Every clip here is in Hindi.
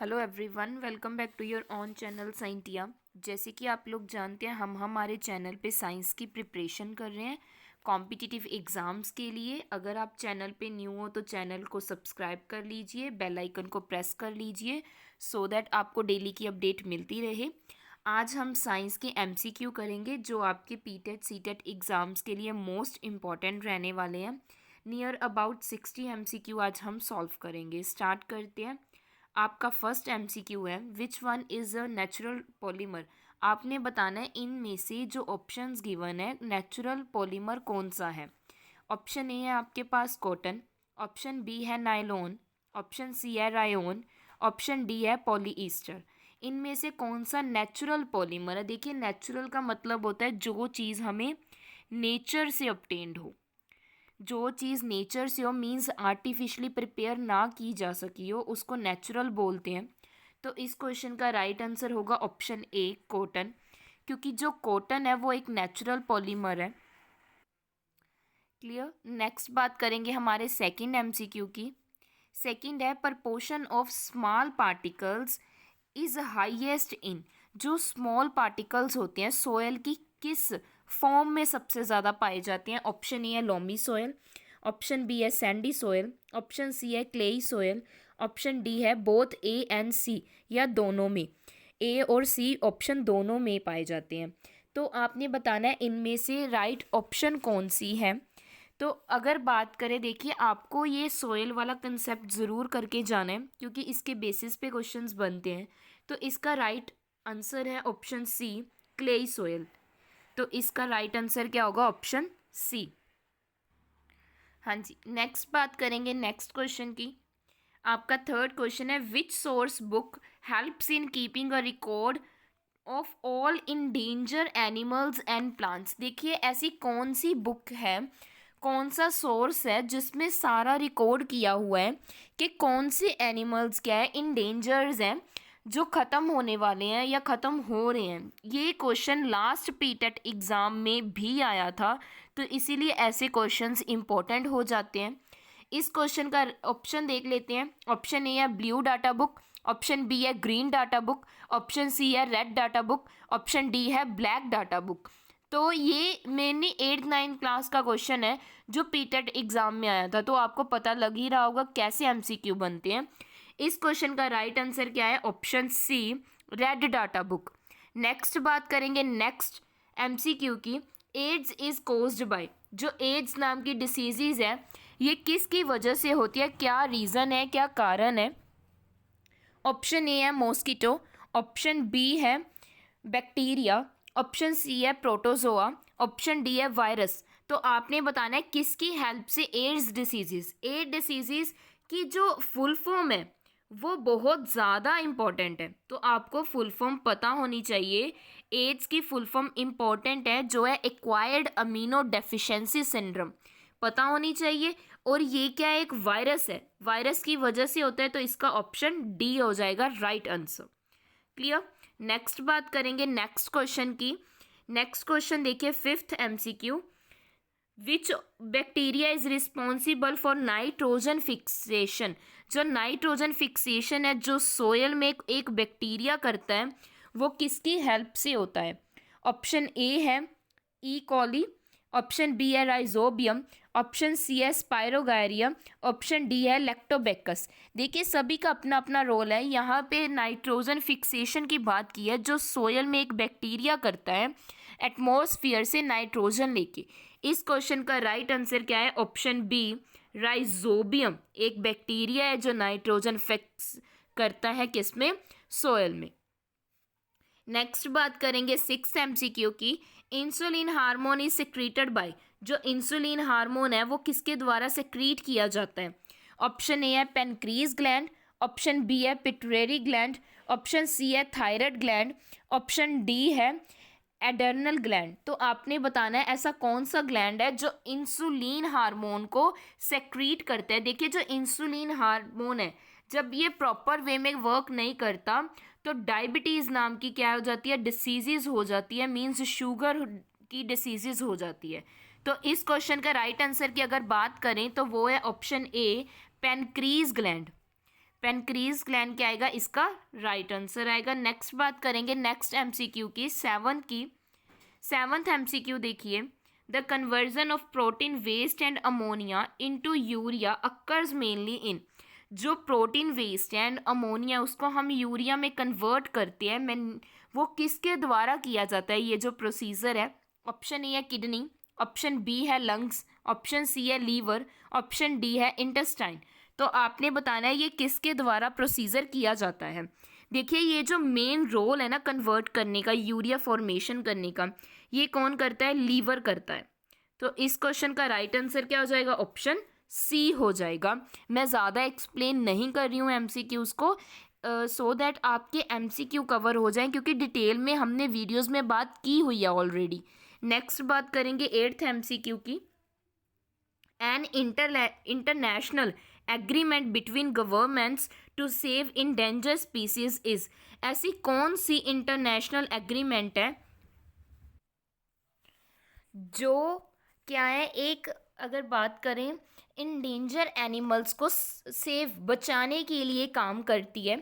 Hello everyone, welcome back to your own channel Scientia. जैसे कि आप लोग जानते हैं, हम हमारे चैनल पे साइंस की प्रिपरेशन कर रहे हैं कॉम्पिटिटिव एग्ज़ाम्स के लिए। अगर आप चैनल पे न्यू हो तो चैनल को सब्सक्राइब कर लीजिए, बेल आइकन को प्रेस कर लीजिए सो दैट आपको डेली की अपडेट मिलती रहे। आज हम साइंस के एमसीक्यू करेंगे जो आपके पीटेट सीटेट एग्ज़ाम्स के लिए मोस्ट इम्पॉर्टेंट रहने वाले हैं। नियर अबाउट 60 एमसीक्यू आज हम सॉल्व करेंगे। स्टार्ट करते हैं। आपका फर्स्ट एमसीक्यू है, which one is a natural polymer. आपने बताना है इनमें से जो ऑप्शंस गिवन है नेचुरल पॉलीमर कौन सा है। ऑप्शन ए है आपके पास कॉटन, ऑप्शन बी है नायलॉन, ऑप्शन सी है रायोन, ऑप्शन डी है पॉलीईस्टर। इनमें से कौन सा नेचुरल पॉलीमर है। देखिए, नेचुरल का मतलब होता है जो चीज़ हमें नेचर से ऑब्टेन्ड हो। जो चीज़ नेचर से हो मीन्स आर्टिफिशियली प्रिपेयर ना की जा सकी हो, उसको नेचुरल बोलते हैं। तो इस क्वेश्चन का राइट आंसर होगा ऑप्शन ए कॉटन, क्योंकि जो कॉटन है वो एक नेचुरल पॉलीमर है। क्लियर। नेक्स्ट बात करेंगे हमारे सेकंड एमसीक्यू की। सेकंड है, proportion of small particles is highest in. जो स्मॉल पार्टिकल्स होते हैं सोयल की किस फॉर्म में सबसे ज़्यादा पाए जाते हैं। ऑप्शन ए है लोमी सोयल, ऑप्शन बी है सैंडी सोयल, ऑप्शन सी है क्लेई सोयल, ऑप्शन डी है बोथ ए एंड सी या दोनों में। ए और सी ऑप्शन दोनों में पाए जाते हैं। तो आपने बताना है इनमें से राइट ऑप्शन कौन सी है। तो अगर बात करें, देखिए आपको ये सोयल वाला कंसेप्ट ज़रूर करके जाना है क्योंकि इसके बेसिस पे क्वेश्चंस बनते हैं। तो इसका राइट आंसर है ऑप्शन सी क्लेई सोयल। तो इसका राइट आंसर क्या होगा, ऑप्शन सी। हाँ जी, नेक्स्ट बात करेंगे नेक्स्ट क्वेश्चन की। आपका थर्ड क्वेश्चन है, which source book helps in keeping a record of all endangered animals and plants. देखिए ऐसी कौन सी बुक है, कौन सा सोर्स है जिसमें सारा रिकॉर्ड किया हुआ है कि कौन से एनिमल्स क्या है इंडेंजर्स हैं, जो ख़त्म होने वाले हैं या ख़त्म हो रहे हैं। ये क्वेश्चन लास्ट पीटेट एग्ज़ाम में भी आया था, तो इसीलिए ऐसे क्वेश्चंस इंपॉर्टेंट हो जाते हैं। इस क्वेश्चन का ऑप्शन देख लेते हैं। ऑप्शन ए है blue data book, option B है green data book, option C है red data book, option D है ब्लैक डाटा बुक। तो ये मेनली 8th-9th क्लास का क्वेश्चन है जो पीटेट एग्ज़ाम में आया था, तो आपको पता लग ही रहा होगा कैसे एमसीक्यू बनते हैं। इस क्वेश्चन का राइट आंसर क्या है, option C red data book. Next बात करेंगे नेक्स्ट एमसीक्यू की। AIDS is caused by. जो एड्स नाम की डिसीज़ है ये किसकी वजह से होती है, क्या रीज़न है, क्या कारण है। ऑप्शन ए है मॉस्किटो, ऑप्शन बी है बैक्टीरिया, ऑप्शन सी है प्रोटोजोआ, ऑप्शन डी है वायरस। तो आपने बताना है किसकी हेल्प से एड्स डिसीज़। एड डिसीज़ की जो फुल फॉर्म है वो बहुत ज़्यादा इम्पॉर्टेंट है, तो आपको फुल फॉर्म पता होनी चाहिए। एड्स की फुल फॉर्म इम्पॉर्टेंट है जो है एक्वायर्ड अमीनो डेफिशिएंसी सिंड्रोम, पता होनी चाहिए। और ये क्या है, एक वायरस है, वायरस की वजह से होता है, तो इसका ऑप्शन डी हो जाएगा राइट आंसर। क्लियर। नेक्स्ट बात करेंगे नेक्स्ट क्वेश्चन की। नेक्स्ट क्वेश्चन देखिए fifth MCQ. Which bacteria is responsible for nitrogen fixation. जो नाइट्रोजन फिक्सेशन है जो सोयल में एक बैक्टीरिया करता है वो किसकी हेल्प से होता है। ऑप्शन ए है ई कॉली, ऑप्शन बी है राइजोबियम, ऑप्शन सी है स्पायरोगायरियम, ऑप्शन डी है लैक्टोबैकस। देखिए सभी का अपना अपना रोल है। यहाँ पे नाइट्रोजन फिक्सेशन की बात की है जो सोयल में एक बैक्टीरिया करता है एटमॉस्फेयर से नाइट्रोजन लेके। इस क्वेश्चन का राइट आंसर क्या है, ऑप्शन बी राइजोबियम। एक बैक्टीरिया है जो नाइट्रोजन फिक्स करता है किसमें, सोयल में। नेक्स्ट बात करेंगे सिक्स एमसीक्यू की। Insulin hormone is secreted by. जो इंसुलिन हार्मोन है वो किसके द्वारा सिक्रीट किया जाता है। ऑप्शन ए है पेनक्रीज ग्लैंड, ऑप्शन बी है पिट्यूटरी ग्लैंड, ऑप्शन सी है थायराइड ग्लैंड, ऑप्शन डी है एडर्नल ग्लैंड। तो आपने बताना है ऐसा कौन सा ग्लैंड है जो इंसुलिन हार्मोन को सेक्रीट करता है। देखिए जो इंसुलिन हार्मोन है जब ये प्रॉपर वे में वर्क नहीं करता तो डायबिटीज़ नाम की क्या हो जाती है, डिसीज़ हो जाती है, मीन्स शुगर की डिसीज़ हो जाती है। तो इस क्वेश्चन का राइट आंसर की अगर बात करें तो वो है option A pancreas gland. Pancreas gland क्या आएगा, इसका राइट आंसर आएगा। नेक्स्ट बात करेंगे नेक्स्ट एमसीक्यू की, सेवंथ एमसीक्यू देखिए, the conversion of protein waste and ammonia into urea occurs mainly in, जो प्रोटीन वेस्ट एंड अमोनिया उसको हम यूरिया में कन्वर्ट करते हैं, मैं वो किसके द्वारा किया जाता है, ये जो प्रोसीजर है। ऑप्शन ए है किडनी, ऑप्शन बी है लंग्स, ऑप्शन सी है लीवर, ऑप्शन डी है इंटेस्टाइन। तो आपने बताना है ये किसके द्वारा प्रोसीजर किया जाता है। देखिए ये जो मेन रोल है ना कन्वर्ट करने का, यूरिया फॉर्मेशन करने का, ये कौन करता है, लीवर करता है। तो इस क्वेश्चन का राइट आंसर क्या हो जाएगा, ऑप्शन सी हो जाएगा। मैं ज़्यादा एक्सप्लेन नहीं कर रही हूँ एमसीक्यूज़ को, सो दैट आपके एमसीक्यू कवर हो जाएं, क्योंकि डिटेल में हमने वीडियोस में बात की हुई है ऑलरेडी। नेक्स्ट बात करेंगे 8th एमसीक्यू की, an international agreement between governments to save endangered species is, ऐसी कौन सी इंटरनेशनल एग्रीमेंट है जो क्या है, एक अगर बात करें इंडेंजर एनिमल्स को सेव बचाने के लिए काम करती है।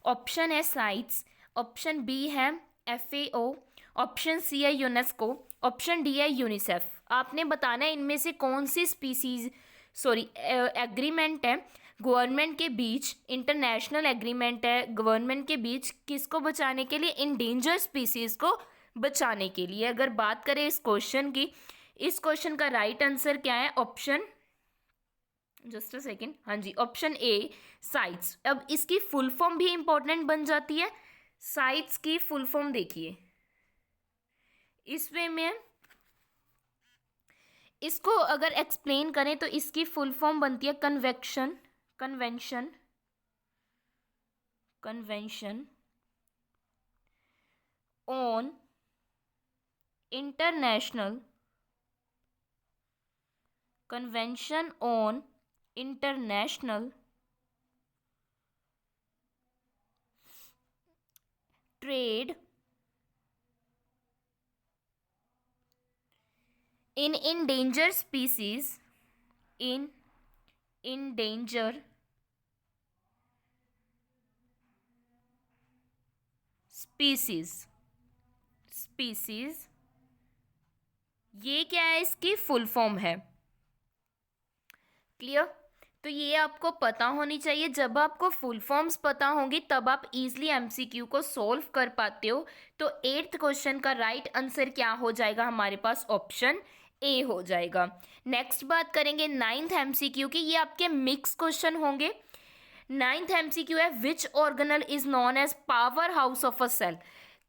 ऑप्शन है साइट्स, ऑप्शन बी है FAO, ऑप्शन सी है यूनेस्को, ऑप्शन डी है यूनिसेफ। आपने बताना है इनमें से कौन सी एग्रीमेंट है गवर्नमेंट के बीच, इंटरनेशनल एग्रीमेंट है गवर्नमेंट के बीच, किसको बचाने के लिए, इंडेंजर स्पीसीज को बचाने के लिए। अगर बात करें इस क्वेश्चन की, इस क्वेश्चन का राइट आंसर क्या है, ऑप्शन, जस्ट अ सेकेंड, हाँ जी, ऑप्शन ए साइट्स। अब इसकी फुल फॉर्म भी इंपॉर्टेंट बन जाती है। साइट्स की फुल फॉर्म देखिए, इस वे में इसको अगर एक्सप्लेन करें तो इसकी फुल फॉर्म बनती है convention on international trade in endangered species ये क्या है, इसकी फुल फॉर्म है। क्लियर, तो ये आपको पता होनी चाहिए। जब आपको फुल फॉर्म्स पता होंगी तब आप इजीली एमसीक्यू को सॉल्व कर पाते हो। तो 8th क्वेश्चन का राइट आंसर क्या हो जाएगा हमारे पास, ऑप्शन ए हो जाएगा। नेक्स्ट बात करेंगे 9th एमसीक्यू की, ये आपके मिक्स क्वेश्चन होंगे। 9th एमसीक्यू है, which organelle is known as power house of a cell,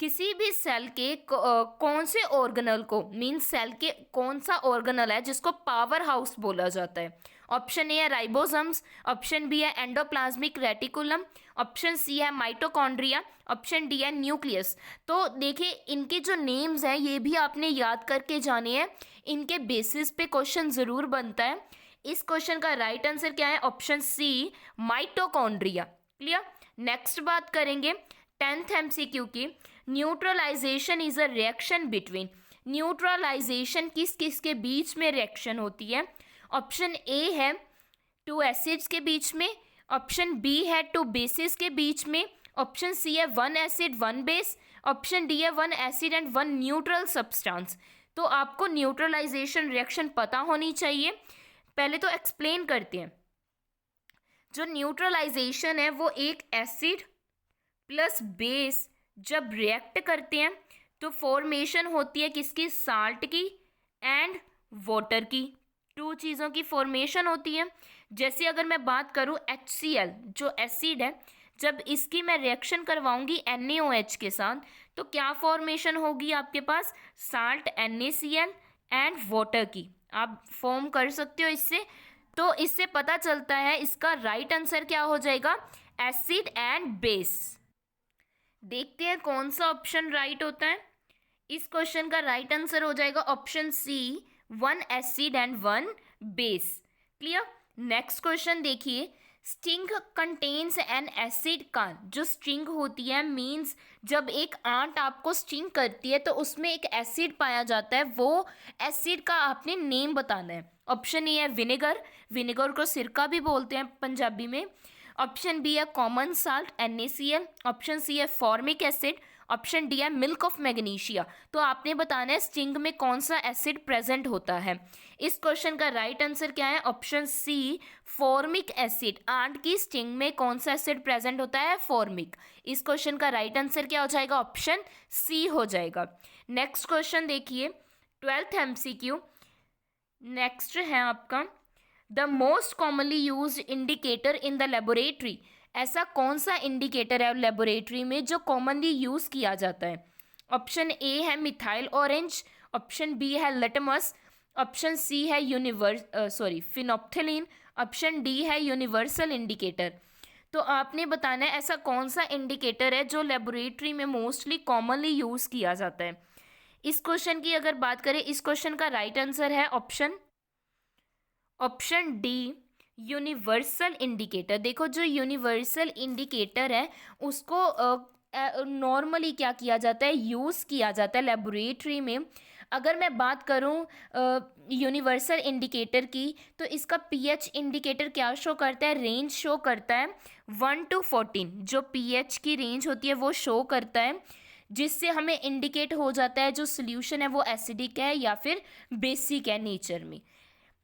किसी भी सेल के कौन से ऑर्गेनल को, मीन्स सेल के कौन सा ऑर्गेनल है जिसको पावर हाउस बोला जाता है। ऑप्शन ए है राइबोसम्स, ऑप्शन बी है एंडोप्लाज्मिक रेटिकुलम, ऑप्शन सी है माइटोकॉन्ड्रिया, ऑप्शन डी है न्यूक्लियस। तो देखिए इनके जो नेम्स हैं ये भी आपने याद करके जाने हैं, इनके बेसिस पे क्वेश्चन ज़रूर बनता है। इस क्वेश्चन का राइट आंसर क्या है, option C mitochondria. Clear, next बात करेंगे 10th एमसीक्यू की, neutralization is a reaction between, neutralization किस किस के बीच में रिएक्शन होती है। ऑप्शन ए है 2 एसिड्स के बीच में, ऑप्शन बी है 2 बेसिस के बीच में, ऑप्शन सी है 1 एसिड 1 बेस, ऑप्शन डी है 1 एसिड एंड 1 न्यूट्रल सब्सटेंस। तो आपको न्यूट्रलाइजेशन रिएक्शन पता होनी चाहिए। पहले तो एक्सप्लेन करते हैं। जो न्यूट्रलाइजेशन है वो एक एसिड प्लस बेस जब रिएक्ट करते हैं तो फॉर्मेशन होती है किसकी, साल्ट की एंड वाटर की, 2 चीज़ों की फॉर्मेशन होती है। जैसे अगर मैं बात करूं HCl जो एसिड है, जब इसकी मैं रिएक्शन करवाऊंगी NaOH के साथ तो क्या फॉर्मेशन होगी आपके पास, साल्ट NaCl एंड वाटर की, आप फॉर्म कर सकते हो इससे। तो इससे पता चलता है इसका राइट आंसर क्या हो जाएगा, एसिड एंड बेस। देखते हैं कौन सा ऑप्शन राइट होता है। इस क्वेश्चन का राइट आंसर हो जाएगा option C 1 acid and 1 base. Clear, next question देखिए, स्टिंग कंटेन्स एन एसिड का, जो स्टिंग होती है मीन्स जब एक आंट आपको स्टिंग करती है तो उसमें एक एसिड पाया जाता है, वो एसिड का आपने नेम बताना है। ऑप्शन ए है विनेगर, विनेगर को सिरका भी बोलते हैं पंजाबी में, ऑप्शन बी है common salt NaCl, option C है फॉर्मिक एसिड, ऑप्शन डी है मिल्क ऑफ मैग्नीशिया। तो आपने बताना है स्टिंग में कौन सा एसिड प्रेजेंट होता है। इस क्वेश्चन का राइट आंसर क्या है? Option C formic acid. Ant की स्टिंग में कौन सा एसिड प्रेजेंट होता है? फॉर्मिक। इस क्वेश्चन का राइट आंसर क्या हो जाएगा? ऑप्शन सी हो जाएगा। नेक्स्ट क्वेश्चन देखिए, 12th MCQ। नेक्स्ट है आपका the most commonly use indicator in the laboratory. ऐसा कौन सा इंडिकेटर है लेबोरेटरी में जो कॉमनली यूज किया जाता है? ऑप्शन ए है मिथाइल ऑरेंज, ऑप्शन बी है लिटमस, ऑप्शन सी है फिनोप्थिलीन, ऑप्शन डी है यूनिवर्सल इंडिकेटर। तो आपने बताना है ऐसा कौन सा इंडिकेटर है जो लेबोरेटरी में मोस्टली कॉमनली यूज किया जाता है। इस क्वेश्चन की अगर बात करें, इस क्वेश्चन का राइट आंसर है ऑप्शन डी यूनिवर्सल इंडिकेटर। देखो जो यूनिवर्सल इंडिकेटर है उसको नॉर्मली क्या किया जाता है? यूज़ किया जाता है लेबोरेटरी में। अगर मैं बात करूं यूनिवर्सल इंडिकेटर की, तो इसका पीएच इंडिकेटर क्या शो करता है? रेंज शो करता है 1 to 14। जो पीएच की रेंज होती है वो शो करता है, जिससे हमें इंडिकेट हो जाता है जो सोल्यूशन है वो एसिडिक है या फिर बेसिक है नेचर में।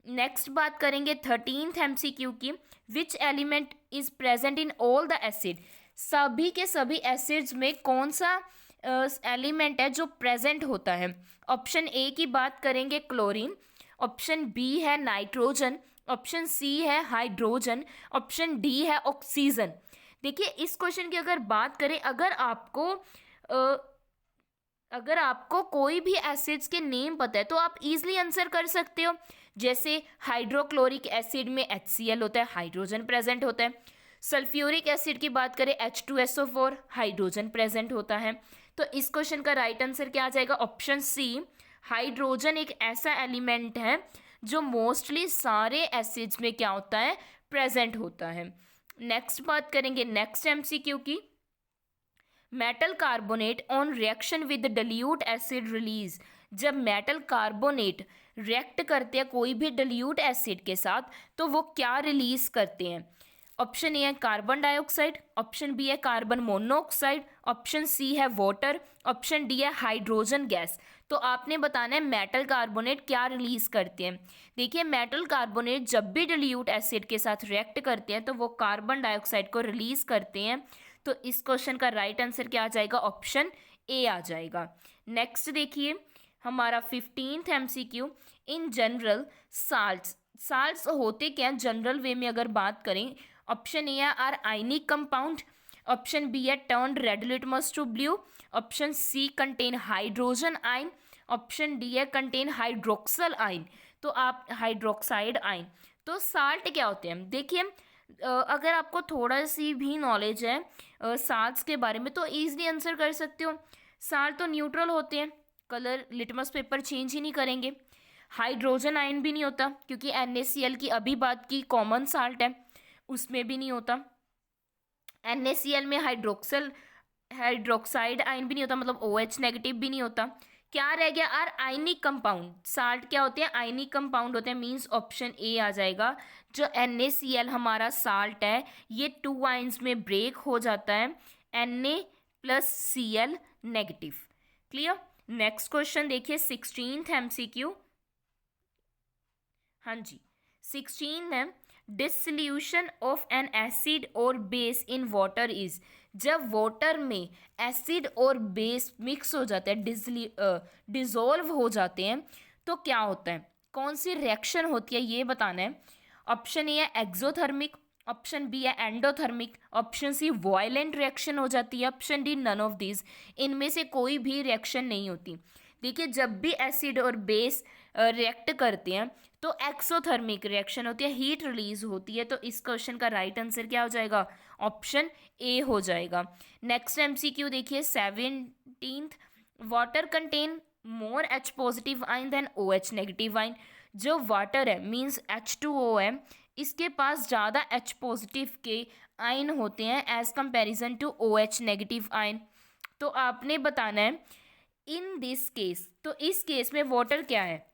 नेक्स्ट बात करेंगे 13th MCQ की। Which element is present in all the acid. सभी के सभी एसिड्स में कौन सा एलिमेंट है जो प्रेजेंट होता है? ऑप्शन ए की बात करेंगे क्लोरीन, ऑप्शन बी है नाइट्रोजन, ऑप्शन सी है हाइड्रोजन, ऑप्शन डी है ऑक्सीजन। देखिए इस क्वेश्चन की अगर बात करें, अगर आपको कोई भी एसिड्स के नेम पता है तो आप इजीली आंसर कर सकते हो। जैसे हाइड्रोक्लोरिक एसिड में HCl होता है, हाइड्रोजन प्रेजेंट होता है। सल्फ्यूरिक एसिड की बात करें H2SO4, हाइड्रोजन प्रेजेंट होता है। तो इस क्वेश्चन का राइट आंसर क्या आ जाएगा? ऑप्शन सी हाइड्रोजन एक ऐसा एलिमेंट है जो मोस्टली सारे एसिड्स में क्या होता है? प्रेजेंट होता है। नेक्स्ट बात करेंगे नेक्स्ट MCQ की। Metal carbonate on reaction with dilute acid release. जब मेटल कार्बोनेट रिएक्ट करते हैं कोई भी डिल्यूट एसिड के साथ तो वो क्या रिलीज करते हैं? ऑप्शन ए है कार्बन डाइऑक्साइड, ऑप्शन बी है कार्बन मोनोऑक्साइड, ऑप्शन सी है वाटर, ऑप्शन डी है हाइड्रोजन गैस। तो आपने बताना है मेटल कार्बोनेट क्या रिलीज करते हैं। देखिए मेटल कार्बोनेट जब भी डिल्यूट एसिड के साथ रिएक्ट करते हैं तो वो कार्बन डाइऑक्साइड को रिलीज करते हैं। तो इस क्वेश्चन का राइट आंसर क्या आ जाएगा? ऑप्शन ए आ जाएगा। नेक्स्ट देखिए हमारा 15th MCQ। In general salts होते क्या जनरल वे में अगर बात करें? Option A are ionic compound, option B है turn red litmus to blue, option C contain hydrogen ion, option D है कंटेन हाइड्रोक्सल आयन। तो आप हाइड्रोक्साइड आयन। तो साल्ट क्या होते हैं? देखिए अगर आपको थोड़ा सी भी नॉलेज है साल्ट्स के बारे में तो ईजिली आंसर कर सकते हो। साल्ट तो न्यूट्रल होते हैं, कलर लिटमस पेपर चेंज ही नहीं करेंगे। हाइड्रोजन आयन भी नहीं होता क्योंकि NaCl की अभी बात की कॉमन साल्ट है उसमें भी नहीं होता। NaCl में हाइड्रोक्साइड आयन भी नहीं होता, मतलब OH नेगेटिव भी नहीं होता। क्या रह गया? Are ionic compound. साल्ट क्या होते हैं? आयनिक कंपाउंड होते हैं। मींस ऑप्शन ए आ जाएगा। जो NaCl हमारा साल्ट है ये 2 आयंस में ब्रेक हो जाता है, Na+Cl negative. Clear? Next question देखिए 16th MCQ। हाँ जी 16 है डिसोल्यूशन ऑफ एन एसिड और बेस इन वाटर इज। जब वाटर में एसिड और बेस मिक्स हो जाते हैं, डिजोल्व हो जाते हैं, तो क्या होता है? कौन सी रिएक्शन होती है ये बताना है। ऑप्शन ए है एक्सोथर्मिक, ऑप्शन बी है endothermic, option C violent reaction हो जाती है, option D none of these. इनमें से कोई भी रिएक्शन नहीं होती। देखिए जब भी एसिड और बेस रिएक्ट करते हैं तो एक्सोथर्मिक रिएक्शन होती है, हीट रिलीज होती है। तो इस क्वेश्चन का राइट आंसर क्या हो जाएगा? ऑप्शन ए हो जाएगा। नेक्स्ट MCQ देखिए 17th। Water contain more H positive ion than OH negative ion. जो वाटर है मीन्स H2O है, इसके पास ज़्यादा H पॉजिटिव के आयन होते हैं as comparison to OH negative ion. तो आपने बताना है इन दिस केस। तो इस केस में वाटर क्या है?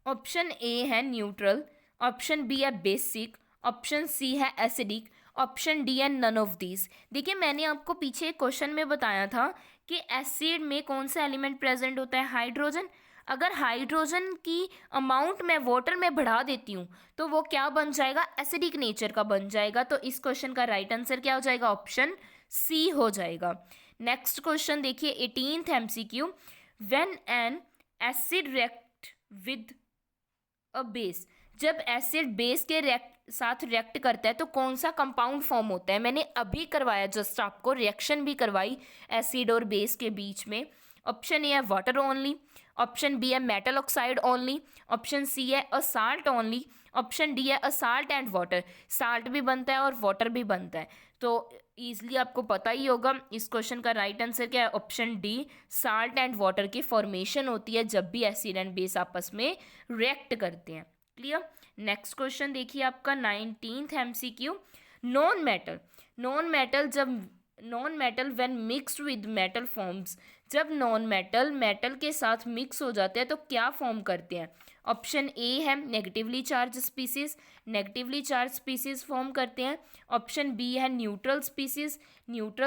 ऑप्शन ए है न्यूट्रल, ऑप्शन बी है बेसिक, ऑप्शन सी है एसिडिक, ऑप्शन डी है नन ऑफ दीज। देखिए मैंने आपको पीछे एक क्वेश्चन में बताया था कि एसिड में कौन सा एलिमेंट प्रेजेंट होता है, हाइड्रोजन। अगर हाइड्रोजन की अमाउंट मैं वाटर में बढ़ा देती हूँ तो वो क्या बन जाएगा, एसिडिक नेचर का बन जाएगा। तो इस क्वेश्चन का राइट आंसर क्या हो जाएगा, ऑप्शन सी हो जाएगा। नेक्स्ट क्वेश्चन देखिए 18th MCQ, when an acid react with a base, जब एसिड बेस के साथ रिएक्ट करता है तो कौन सा कंपाउंड फॉर्म होता है। मैंने अभी करवाया जस्ट आपको, रिएक्शन भी करवाई एसिड और बेस के बीच में। ऑप्शन ए है वाटर ओनली, ऑप्शन बी है metal oxide only, option C है a salt only, option D है a salt and water. Salt भी बनता है और वाटर भी बनता है, तो ईजिली आपको पता ही होगा इस क्वेश्चन का राइट आंसर क्या है, option D, salt and water की फॉर्मेशन होती है जब भी एसिड एंड बेस आपस में रिएक्ट करते हैं। क्लियर। नेक्स्ट क्वेश्चन देखिए आपका 19th MCQ, non metal, non metal when mixed with metal forms, जब नॉन मेटल मेटल के साथ मिक्स हो जाते हैं तो क्या फॉर्म करते हैं। ऑप्शन ए है नेगेटिवली चार्ज स्पीसीज फॉर्म करते हैं, ऑप्शन बी है न्यूट्रल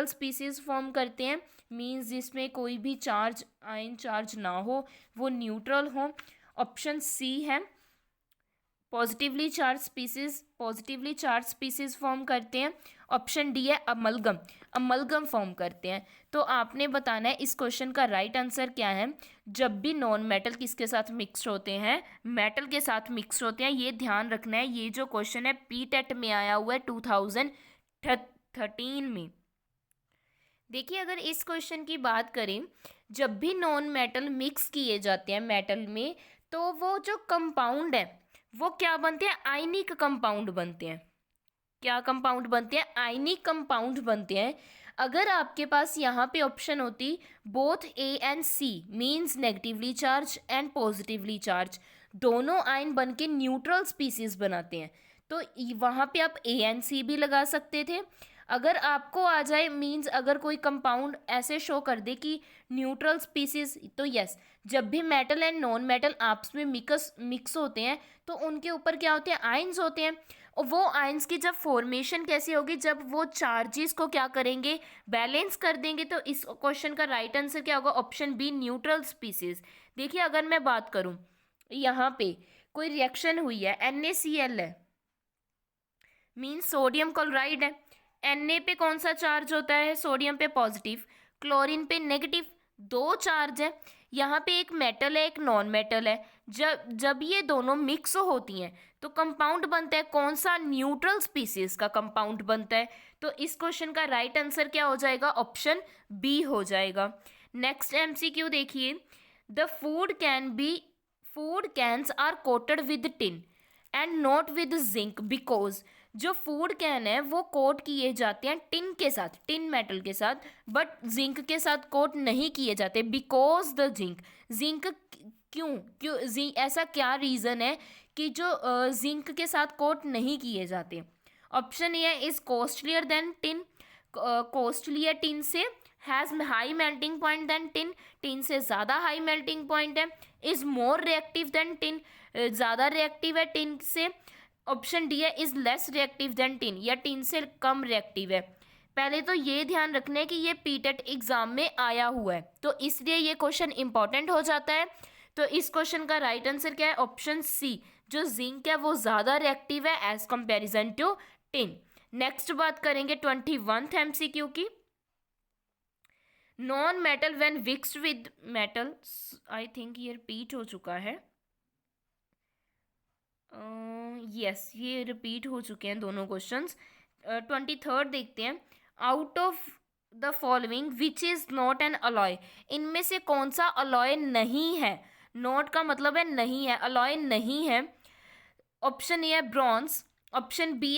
स्पीसीज फॉर्म करते हैं, मींस जिसमें कोई भी चार्ज आयन चार्ज ना हो, वो न्यूट्रल हो, ऑप्शन सी है पॉजिटिवली चार्ज स्पीसीज फॉर्म करते हैं, ऑप्शन डी है अमलगम फॉर्म करते हैं। तो आपने बताना है इस क्वेश्चन का राइट आंसर क्या है। जब भी नॉन मेटल किसके साथ मिक्स होते हैं, मेटल के साथ मिक्स होते हैं, ये ध्यान रखना है। ये जो क्वेश्चन है PTET में आया हुआ है 2013 में। देखिए अगर इस क्वेश्चन की बात करें, जब भी नॉन मेटल मिक्स किए जाते हैं मेटल में, तो वो जो कंपाउंड है वो क्या बनते हैं, आयनिक कंपाउंड बनते हैं। क्या कंपाउंड बनते हैं, आयनिक कंपाउंड बनते हैं। अगर आपके पास यहाँ पे ऑप्शन होती both A and C, means negatively charge and positively charge, दोनों आयन बन के न्यूट्रल स्पीसीज बनाते हैं, तो वहाँ पे आप ए एंड सी भी लगा सकते थे। अगर आपको आ जाए मीन्स अगर कोई कंपाउंड ऐसे शो कर दे कि न्यूट्रल स्पीसीज, तो यस, जब भी मेटल एंड नॉन मेटल आपस में मिक्स होते हैं तो उनके ऊपर क्या होते हैं, आयंस होते हैं। और वो आयंस की जब फॉर्मेशन कैसी होगी, जब वो चार्जेस को क्या करेंगे, बैलेंस कर देंगे। तो इस क्वेश्चन का राइट आंसर क्या होगा, ऑप्शन बी, न्यूट्रल स्पीसीज। देखिए अगर मैं बात करूं, यहाँ पे कोई रिएक्शन हुई है, NaCl है, मीन्स सोडियम क्लोराइड है। Na पे कौन सा चार्ज होता है, सोडियम पे पॉजिटिव, क्लोरीन पे नेगेटिव, दो चार्ज है। यहाँ पे एक मेटल है एक नॉन मेटल है। जब ये दोनों मिक्स होती हैं तो कंपाउंड बनता है कौन सा, न्यूट्रल स्पीसीज का कंपाउंड बनता है। तो इस क्वेश्चन का राइट आंसर क्या हो जाएगा, ऑप्शन बी हो जाएगा। नेक्स्ट MCQ देखिए, the food cans are coated with tin and not with zinc because, जो फूड कैन है वो कोट किए जाते हैं टिन के साथ, टिन मेटल के साथ, बट जिंक के साथ कोट नहीं किए जाते, बिकॉज द जिंक क्यों ऐसा क्या रीज़न है कि जो जिंक के साथ कोट नहीं किए जाते। ऑप्शन ए है is costlier then tin, costly है टिन से, has high melting point then tin, tin से ज़्यादा हाई मेल्टिंग पॉइंट है, is more reactive than tin, ज़्यादा रिएक्टिव है टिन से, ऑप्शन डी है is less reactive than tin, या टिन से कम रिएक्टिव है। पहले तो ये ध्यान रखना है कि ये PTET एग्जाम में आया हुआ है, तो इसलिए ये क्वेश्चन इंपॉर्टेंट हो जाता है। तो इस क्वेश्चन का राइट आंसर क्या है, ऑप्शन सी, जो जिंक है वो ज़्यादा रिएक्टिव है as comparison to tin. Next बात करेंगे 21th MCQ की, non metal when mixed with metal, I think ये रिपीट हो चुका है, यस ये रिपीट हो चुके हैं दोनों क्वेश्चंस। 23rd देखते हैं, out of the following which is not an alloy, इनमें से कौन सा अलॉय नहीं है, नॉट का मतलब है नहीं है, अलॉय नहीं है। ऑप्शन ए है ब्रॉन्ज, ऑप्शन बी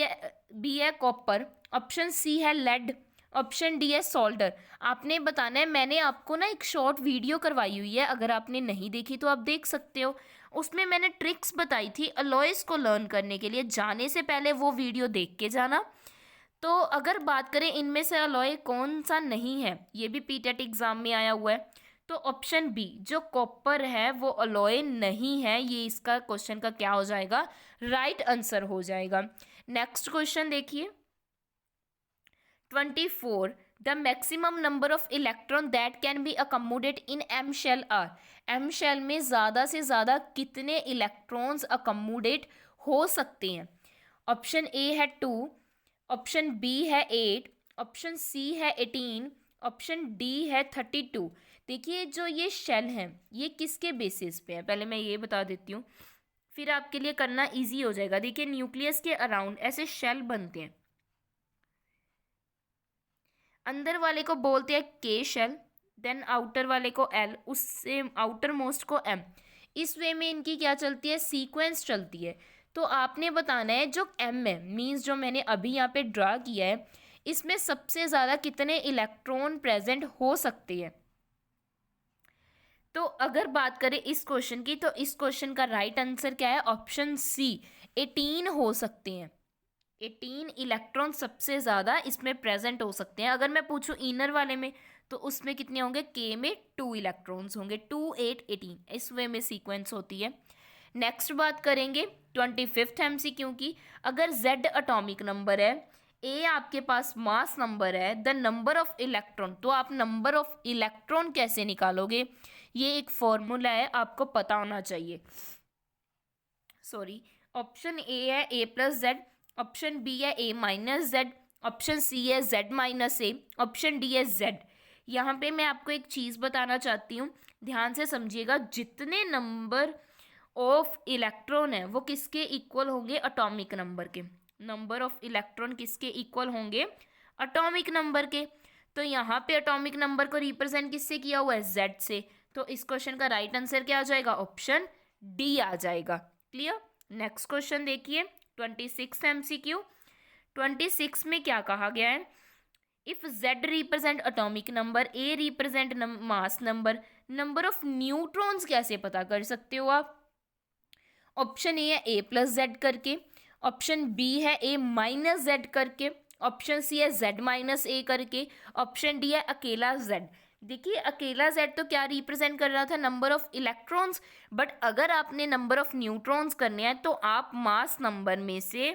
है कॉपर, ऑप्शन सी है लेड, ऑप्शन डी है सोल्डर। आपने बताना है, मैंने आपको ना एक शॉर्ट वीडियो करवाई हुई है, अगर आपने नहीं देखी तो आप देख सकते हो, उसमें मैंने ट्रिक्स बताई थी अलॉयस को लर्न करने के लिए, जाने से पहले वो वीडियो देख के जाना। तो अगर बात करें इनमें से अलॉय कौन सा नहीं है, ये भी PTET एग्जाम में आया हुआ है, तो ऑप्शन बी जो कॉपर है वो अलॉय नहीं है, ये इसका क्वेश्चन का क्या हो जाएगा, राइट आंसर हो जाएगा। नेक्स्ट क्वेश्चन देखिए, 24 the maximum number of electron that can be accommodate in M shell are. M shell में ज़्यादा से ज़्यादा कितने इलेक्ट्रॉन्स अकोमोडेट हो सकते हैं? ऑप्शन ए है 2, ऑप्शन बी है 8, ऑप्शन सी है 18, ऑप्शन डी है 32। देखिए जो ये शेल हैं ये किसके बेसिस पे है, पहले मैं ये बता देती हूँ, फिर आपके लिए करना इजी हो जाएगा। देखिए न्यूक्लियस के अराउंड ऐसे शेल बनते हैं, अंदर वाले को बोलते हैं के शेल, देन आउटर वाले को एल, उससे आउटर मोस्ट को एम। इस वे में इनकी क्या चलती है, सीक्वेंस चलती है। तो आपने बताना है जो एम है, मीन्स जो मैंने अभी यहाँ पे ड्रा किया है, इसमें सबसे ज़्यादा कितने इलेक्ट्रॉन प्रेजेंट हो सकते हैं। तो अगर बात करें इस क्वेश्चन की, तो इस क्वेश्चन का राइट आंसर क्या है, ऑप्शन सी 18 हो सकते हैं। 18 इलेक्ट्रॉन सबसे ज़्यादा इसमें प्रेजेंट हो सकते हैं। अगर मैं पूछूं इनर वाले में, तो उसमें कितने होंगे, के में 2 इलेक्ट्रॉन्स होंगे, 2 8 18, इस वे में सीक्वेंस होती है। नेक्स्ट बात करेंगे 25th MCQ की। अगर Z अटोमिक नंबर है, ए आपके पास मास नंबर है, द नंबर ऑफ इलेक्ट्रॉन, तो आप नंबर ऑफ इलेक्ट्रॉन कैसे निकालोगे, ये एक फॉर्मूला है, आपको पता होना चाहिए। सॉरी, ऑप्शन ए है ए प्लस जेड, ऑप्शन बी है ए माइनस जेड, ऑप्शन सी है जेड माइनस ए, ऑप्शन डी है जेड। यहाँ पे मैं आपको एक चीज़ बताना चाहती हूँ, ध्यान से समझिएगा। जितने नंबर ऑफ इलेक्ट्रॉन है वो किसके इक्वल होंगे, एटॉमिक नंबर के। नंबर ऑफ इलेक्ट्रॉन किसके इक्वल होंगे, एटॉमिक नंबर के। तो यहाँ पे एटॉमिक नंबर को रिप्रेजेंट किससे किया हुआ है, जेड से। तो इस क्वेश्चन का राइट आंसर क्या आ जाएगा, ऑप्शन डी आ जाएगा। क्लियर। नेक्स्ट क्वेश्चन देखिए 26 MCQ। 26 में क्या कहा गया है, if Z represent atomic number, A represent mass number, number of neutrons कैसे पता कर सकते हो आप। ऑप्शन ए है ए प्लस जेड करके, ऑप्शन बी है ए माइनस जेड करके, ऑप्शन सी है जेड माइनस ए करके, ऑप्शन डी है अकेला जेड। देखिए अकेला जेड तो क्या रिप्रेजेंट कर रहा था, नंबर ऑफ इलेक्ट्रॉन्स, बट अगर आपने नंबर ऑफ न्यूट्रॉन्स करने हैं तो आप मास नंबर में से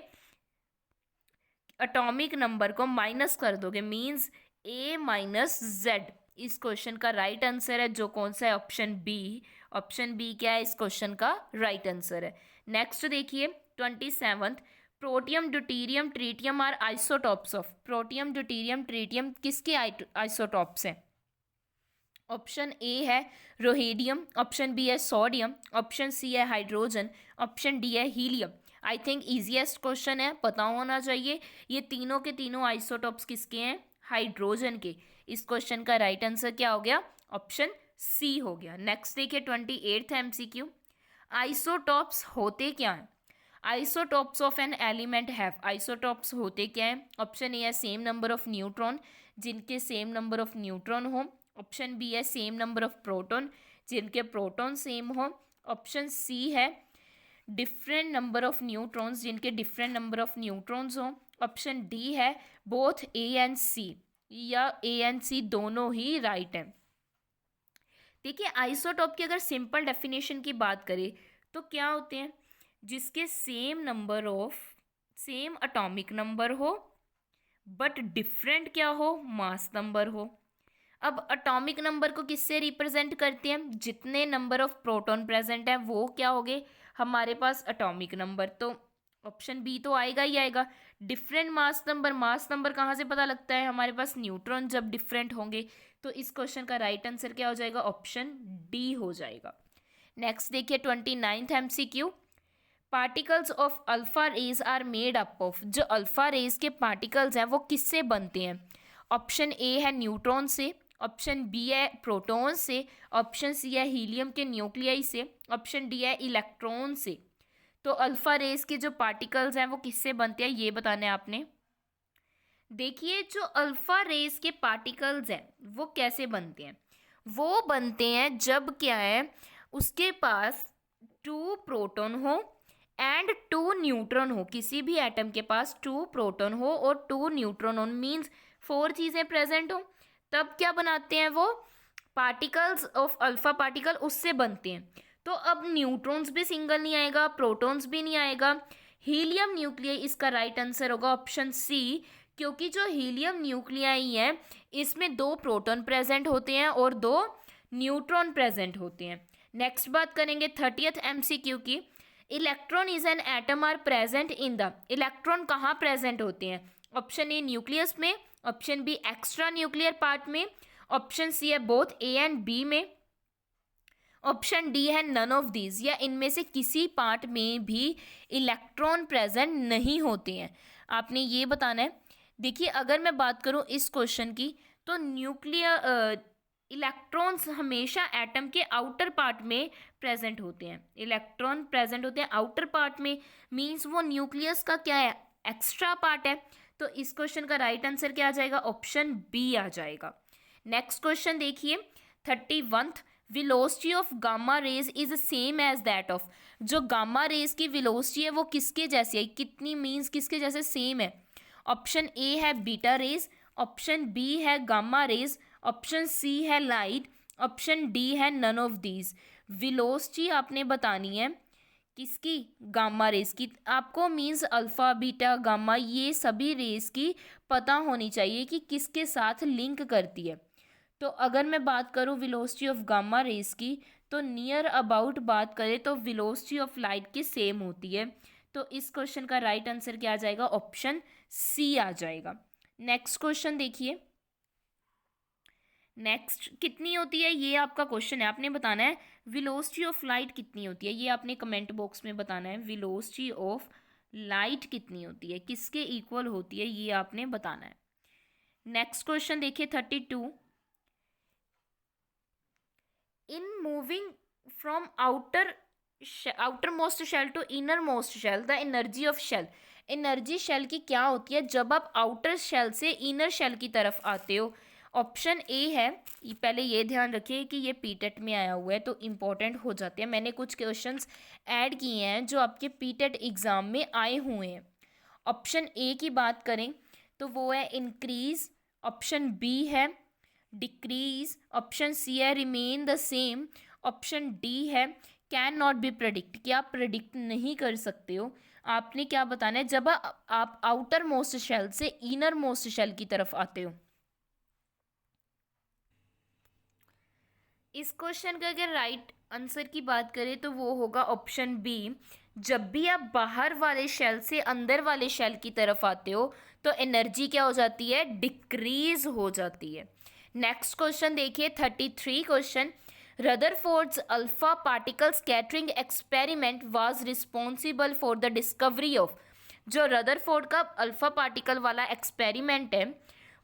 एटॉमिक नंबर को माइनस कर दोगे, मीन्स ए माइनस जेड। इस क्वेश्चन का राइट आंसर है जो कौन सा है, ऑप्शन बी। ऑप्शन बी क्या है इस क्वेश्चन का राइट आंसर है। नेक्स्ट देखिए 27th, protium deuterium tritium are isotopes of. Protium deuterium tritium किसके आइसोटॉप्स हैं। ऑप्शन ए है रोहेडियम, ऑप्शन बी है सोडियम, ऑप्शन सी है हाइड्रोजन, ऑप्शन डी है helium. I think easiest question है, पता होना चाहिए। ये तीनों के तीनों आइसोटॉप्स किसके हैं, हाइड्रोजन के। इस क्वेश्चन का राइट आंसर क्या हो गया, ऑप्शन सी हो गया। नेक्स्ट देखिए 28th MCQ। आइसोटॉप्स होते क्या हैं। Isotopes of an element have. Isotopes होते क्या हैं, ऑप्शन ए है सेम नंबर ऑफ न्यूट्रॉन, जिनके सेम नंबर ऑफ न्यूट्रॉन हो। ऑप्शन बी है सेम नंबर ऑफ प्रोटॉन, जिनके प्रोटॉन सेम हो। ऑप्शन सी है डिफरेंट नंबर ऑफ न्यूट्रॉन्स, जिनके डिफरेंट नंबर ऑफ न्यूट्रॉन्स हो। ऑप्शन डी है बोथ ए एंड सी, या ए एंड सी दोनों ही राइट हैं। देखिए आइसोटॉप की अगर सिंपल डेफिनेशन की बात करें तो क्या होते हैं, जिसके same number of, same atomic number हो बट डिफरेंट क्या हो, मास नंबर हो। अब एटॉमिक नंबर को किससे रिप्रेजेंट करते हैं, जितने नंबर ऑफ प्रोटॉन प्रेजेंट है वो क्या हो गए हमारे पास एटॉमिक नंबर। तो ऑप्शन बी तो आएगा ही आएगा। Different mass number, mass number कहाँ से पता लगता है, हमारे पास न्यूट्रॉन जब डिफरेंट होंगे। तो इस क्वेश्चन का राइट आंसर क्या हो जाएगा, ऑप्शन डी हो जाएगा। नेक्स्ट देखिए 29th MCQ। Particles of alpha rays are made up of. जो अल्फा रेज के पार्टिकल्स हैं वो किससे बनते हैं। ऑप्शन ए है न्यूट्रॉन से, ऑप्शन बी है प्रोटॉन से, ऑप्शन सी है हीलियम के न्यूक्लियाई से, ऑप्शन डी है इलेक्ट्रॉन से। तो अल्फा रेज के जो पार्टिकल्स हैं वो किससे बनते हैं ये बताना है आपने। देखिए जो अल्फा रेज के पार्टिकल्स हैं वो कैसे बनते हैं, वो बनते हैं जब क्या है उसके पास 2 प्रोटॉन हो एंड 2 न्यूट्रॉन हो। किसी भी एटम के पास 2 प्रोटॉन हो और 2 न्यूट्रॉन हो, मीन्स 4 चीज़ें प्रेजेंट हो, तब क्या बनाते हैं वो पार्टिकल्स ऑफ अल्फा पार्टिकल, उससे बनते हैं। तो अब न्यूट्रॉन्स भी सिंगल नहीं आएगा, प्रोटॉन्स भी नहीं आएगा, हीलियम न्यूक्लियस इसका राइट आंसर होगा ऑप्शन सी, क्योंकि जो हीलियम न्यूक्लियाई है इसमें 2 प्रोटॉन प्रेजेंट होते हैं और 2 न्यूट्रॉन प्रेजेंट होते हैं। नेक्स्ट बात करेंगे 30th MCQ की। Electron is an atom are present in the, electron कहाँ प्रेजेंट होते हैं? ऑप्शन ए न्यूक्लियस में, option B extra nuclear part में, ऑप्शन सी है बोथ ए एंड बी में, ऑप्शन डी है नन ऑफ दीज, या इनमें से किसी पार्ट में भी इलेक्ट्रॉन प्रेजेंट नहीं होते हैं। आपने ये बताना है। देखिए अगर मैं बात करूं इस क्वेश्चन की, तो न्यूक्लियर इलेक्ट्रॉन्स हमेशा एटम के आउटर पार्ट में प्रेजेंट होते हैं। इलेक्ट्रॉन प्रेजेंट होते हैं आउटर पार्ट में, मींस वो न्यूक्लियस का क्या है? एक्स्ट्रा पार्ट है। तो इस क्वेश्चन का राइट आंसर क्या आ जाएगा? ऑप्शन बी आ जाएगा। नेक्स्ट क्वेश्चन देखिए 31th, velocity of gamma rays is same as that of, जो गामा रेज की वेलोसिटी है वो किसके जैसी है? कितनी मींस किसके जैसे? सेम है। ऑप्शन ए है बीटा रेज, ऑप्शन बी है गामा रेज, ऑप्शन सी है लाइट, ऑप्शन डी है नन ऑफ दीज। वेलोसिटी आपने बतानी है किसकी? गामा रेस की। आपको मींस अल्फा बीटा गामा ये सभी रेस की पता होनी चाहिए कि किसके साथ लिंक करती है। तो अगर मैं बात करूँ वेलोसिटी ऑफ गामा रेस की, तो नियर अबाउट बात करें तो वेलोसिटी ऑफ लाइट की सेम होती है। तो इस क्वेश्चन का राइट आंसर क्या आ जाएगा? ऑप्शन सी आ जाएगा। नेक्स्ट क्वेश्चन देखिए। नेक्स्ट कितनी होती है ये आपका क्वेश्चन है, आपने बताना है वेलोसिटी ऑफ लाइट कितनी होती है, ये आपने कमेंट बॉक्स में बताना है। वेलोसिटी ऑफ लाइट कितनी होती है, किसके इक्वल होती है, ये आपने बताना है। नेक्स्ट क्वेश्चन देखिए 32, in moving from outer most shell to inner most shell the energy of shell, energy shell की क्या होती है जब आप आउटर शेल से इनर शेल की तरफ आते हो? ऑप्शन ए है, पहले ये ध्यान रखिए कि ये पीटेट में आया हुआ है तो इम्पोर्टेंट हो जाते हैं। मैंने कुछ क्वेश्चंस ऐड किए हैं जो आपके पीटेट एग्ज़ाम में आए हुए हैं। ऑप्शन ए की बात करें तो वो है इंक्रीज, ऑप्शन बी है डिक्रीज, ऑप्शन सी है remain the same, option D है कैन नॉट बी प्रेडिक्ट, कि आप प्रेडिक्ट नहीं कर सकते हो। आपने क्या बताना है जब आप आउटर मोस्ट शेल से इनर मोस्ट शेल की तरफ आते हो। इस क्वेश्चन का अगर राइट आंसर की बात करें तो वो होगा ऑप्शन बी, जब भी आप बाहर वाले शेल से अंदर वाले शेल की तरफ आते हो तो एनर्जी क्या हो जाती है? डिक्रीज हो जाती है। नेक्स्ट क्वेश्चन देखिए 33 question, Rutherford's alpha particle scattering experiment was responsible for the discovery of, जो रदरफोर्ड का अल्फा पार्टिकल वाला एक्सपेरिमेंट है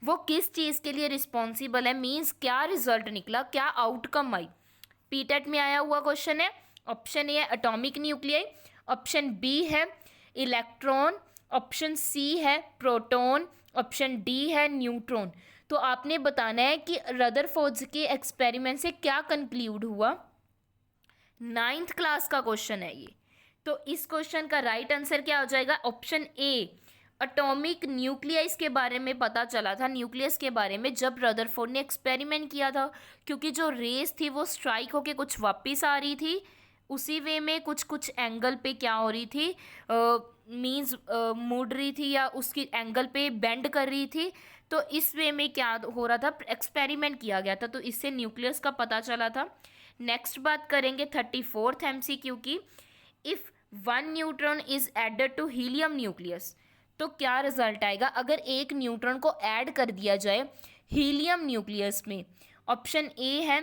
वो किस चीज़ के लिए रिस्पॉन्सिबल है? मींस क्या रिजल्ट निकला, क्या आउटकम आई? पीटेट में आया हुआ क्वेश्चन है। ऑप्शन ए है एटॉमिक न्यूक्लियाई, ऑप्शन बी है इलेक्ट्रॉन, ऑप्शन सी है प्रोटॉन, ऑप्शन डी है न्यूट्रॉन। तो आपने बताना है कि रदरफोर्ड्स के एक्सपेरिमेंट से क्या कंक्लूड हुआ। 9th क्लास का क्वेश्चन है ये। तो इस क्वेश्चन का राइट आंसर क्या हो जाएगा? ऑप्शन ए, एटॉमिक न्यूक्लियस के बारे में पता चला था, न्यूक्लियस के बारे में जब रदरफोर्ड ने एक्सपेरिमेंट किया था, क्योंकि जो रेस थी वो स्ट्राइक होके कुछ वापस आ रही थी, उसी वे में कुछ कुछ एंगल पे क्या हो रही थी, मींस मुड़ रही थी या उसकी एंगल पे बेंड कर रही थी। तो इस वे में क्या हो रहा था? एक्सपेरिमेंट किया गया था, तो इससे न्यूक्लियस का पता चला था। नेक्स्ट बात करेंगे 34th MCQ की, if 1 neutron is added to helium nucleus, तो क्या रिजल्ट आएगा अगर एक न्यूट्रॉन को ऐड कर दिया जाए हीलियम न्यूक्लियस में? ऑप्शन ए है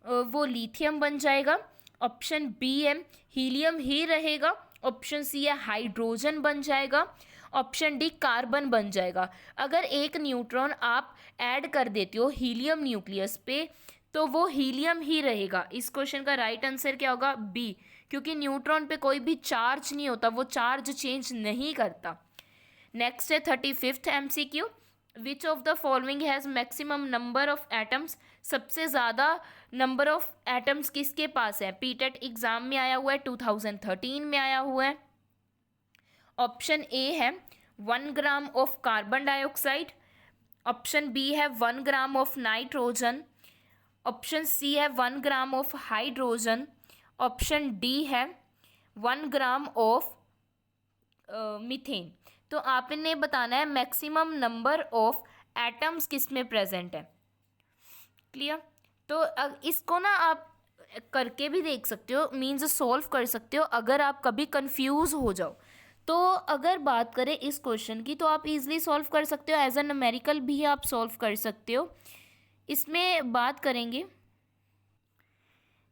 वो लिथियम बन जाएगा, ऑप्शन बी है हीलियम ही रहेगा, ऑप्शन सी है हाइड्रोजन बन जाएगा, ऑप्शन डी कार्बन बन जाएगा। अगर एक न्यूट्रॉन आप ऐड कर देते हो हीलियम न्यूक्लियस पे तो वो हीलियम ही रहेगा। इस क्वेश्चन का राइट आंसर क्या होगा? बी, क्योंकि न्यूट्रॉन पे कोई भी चार्ज नहीं होता, वो चार्ज चेंज नहीं करता। नेक्स्ट है 35th MCQ, which of the following has maximum number of atoms, सबसे ज़्यादा नंबर ऑफ एटम्स किसके पास है? पीटेट एग्जाम में आया हुआ है, 2013 में आया हुआ है। ऑप्शन ए है 1 gram of carbon dioxide, option B है 1 gram of nitrogen, option C है 1 gram of hydrogen, option D है 1 ग्राम ऑफ मीथेन। तो आपने बताना है मैक्सिमम नंबर ऑफ एटम्स किस में प्रेजेंट है। क्लियर। तो इसको ना आप करके भी देख सकते हो, मीन्स सॉल्व कर सकते हो अगर आप कभी कंफ्यूज हो जाओ। तो अगर बात करें इस क्वेश्चन की तो आप इजीली सॉल्व कर सकते हो, एज अ न्यूमेरिकल भी आप सॉल्व कर सकते हो। इसमें बात करेंगे,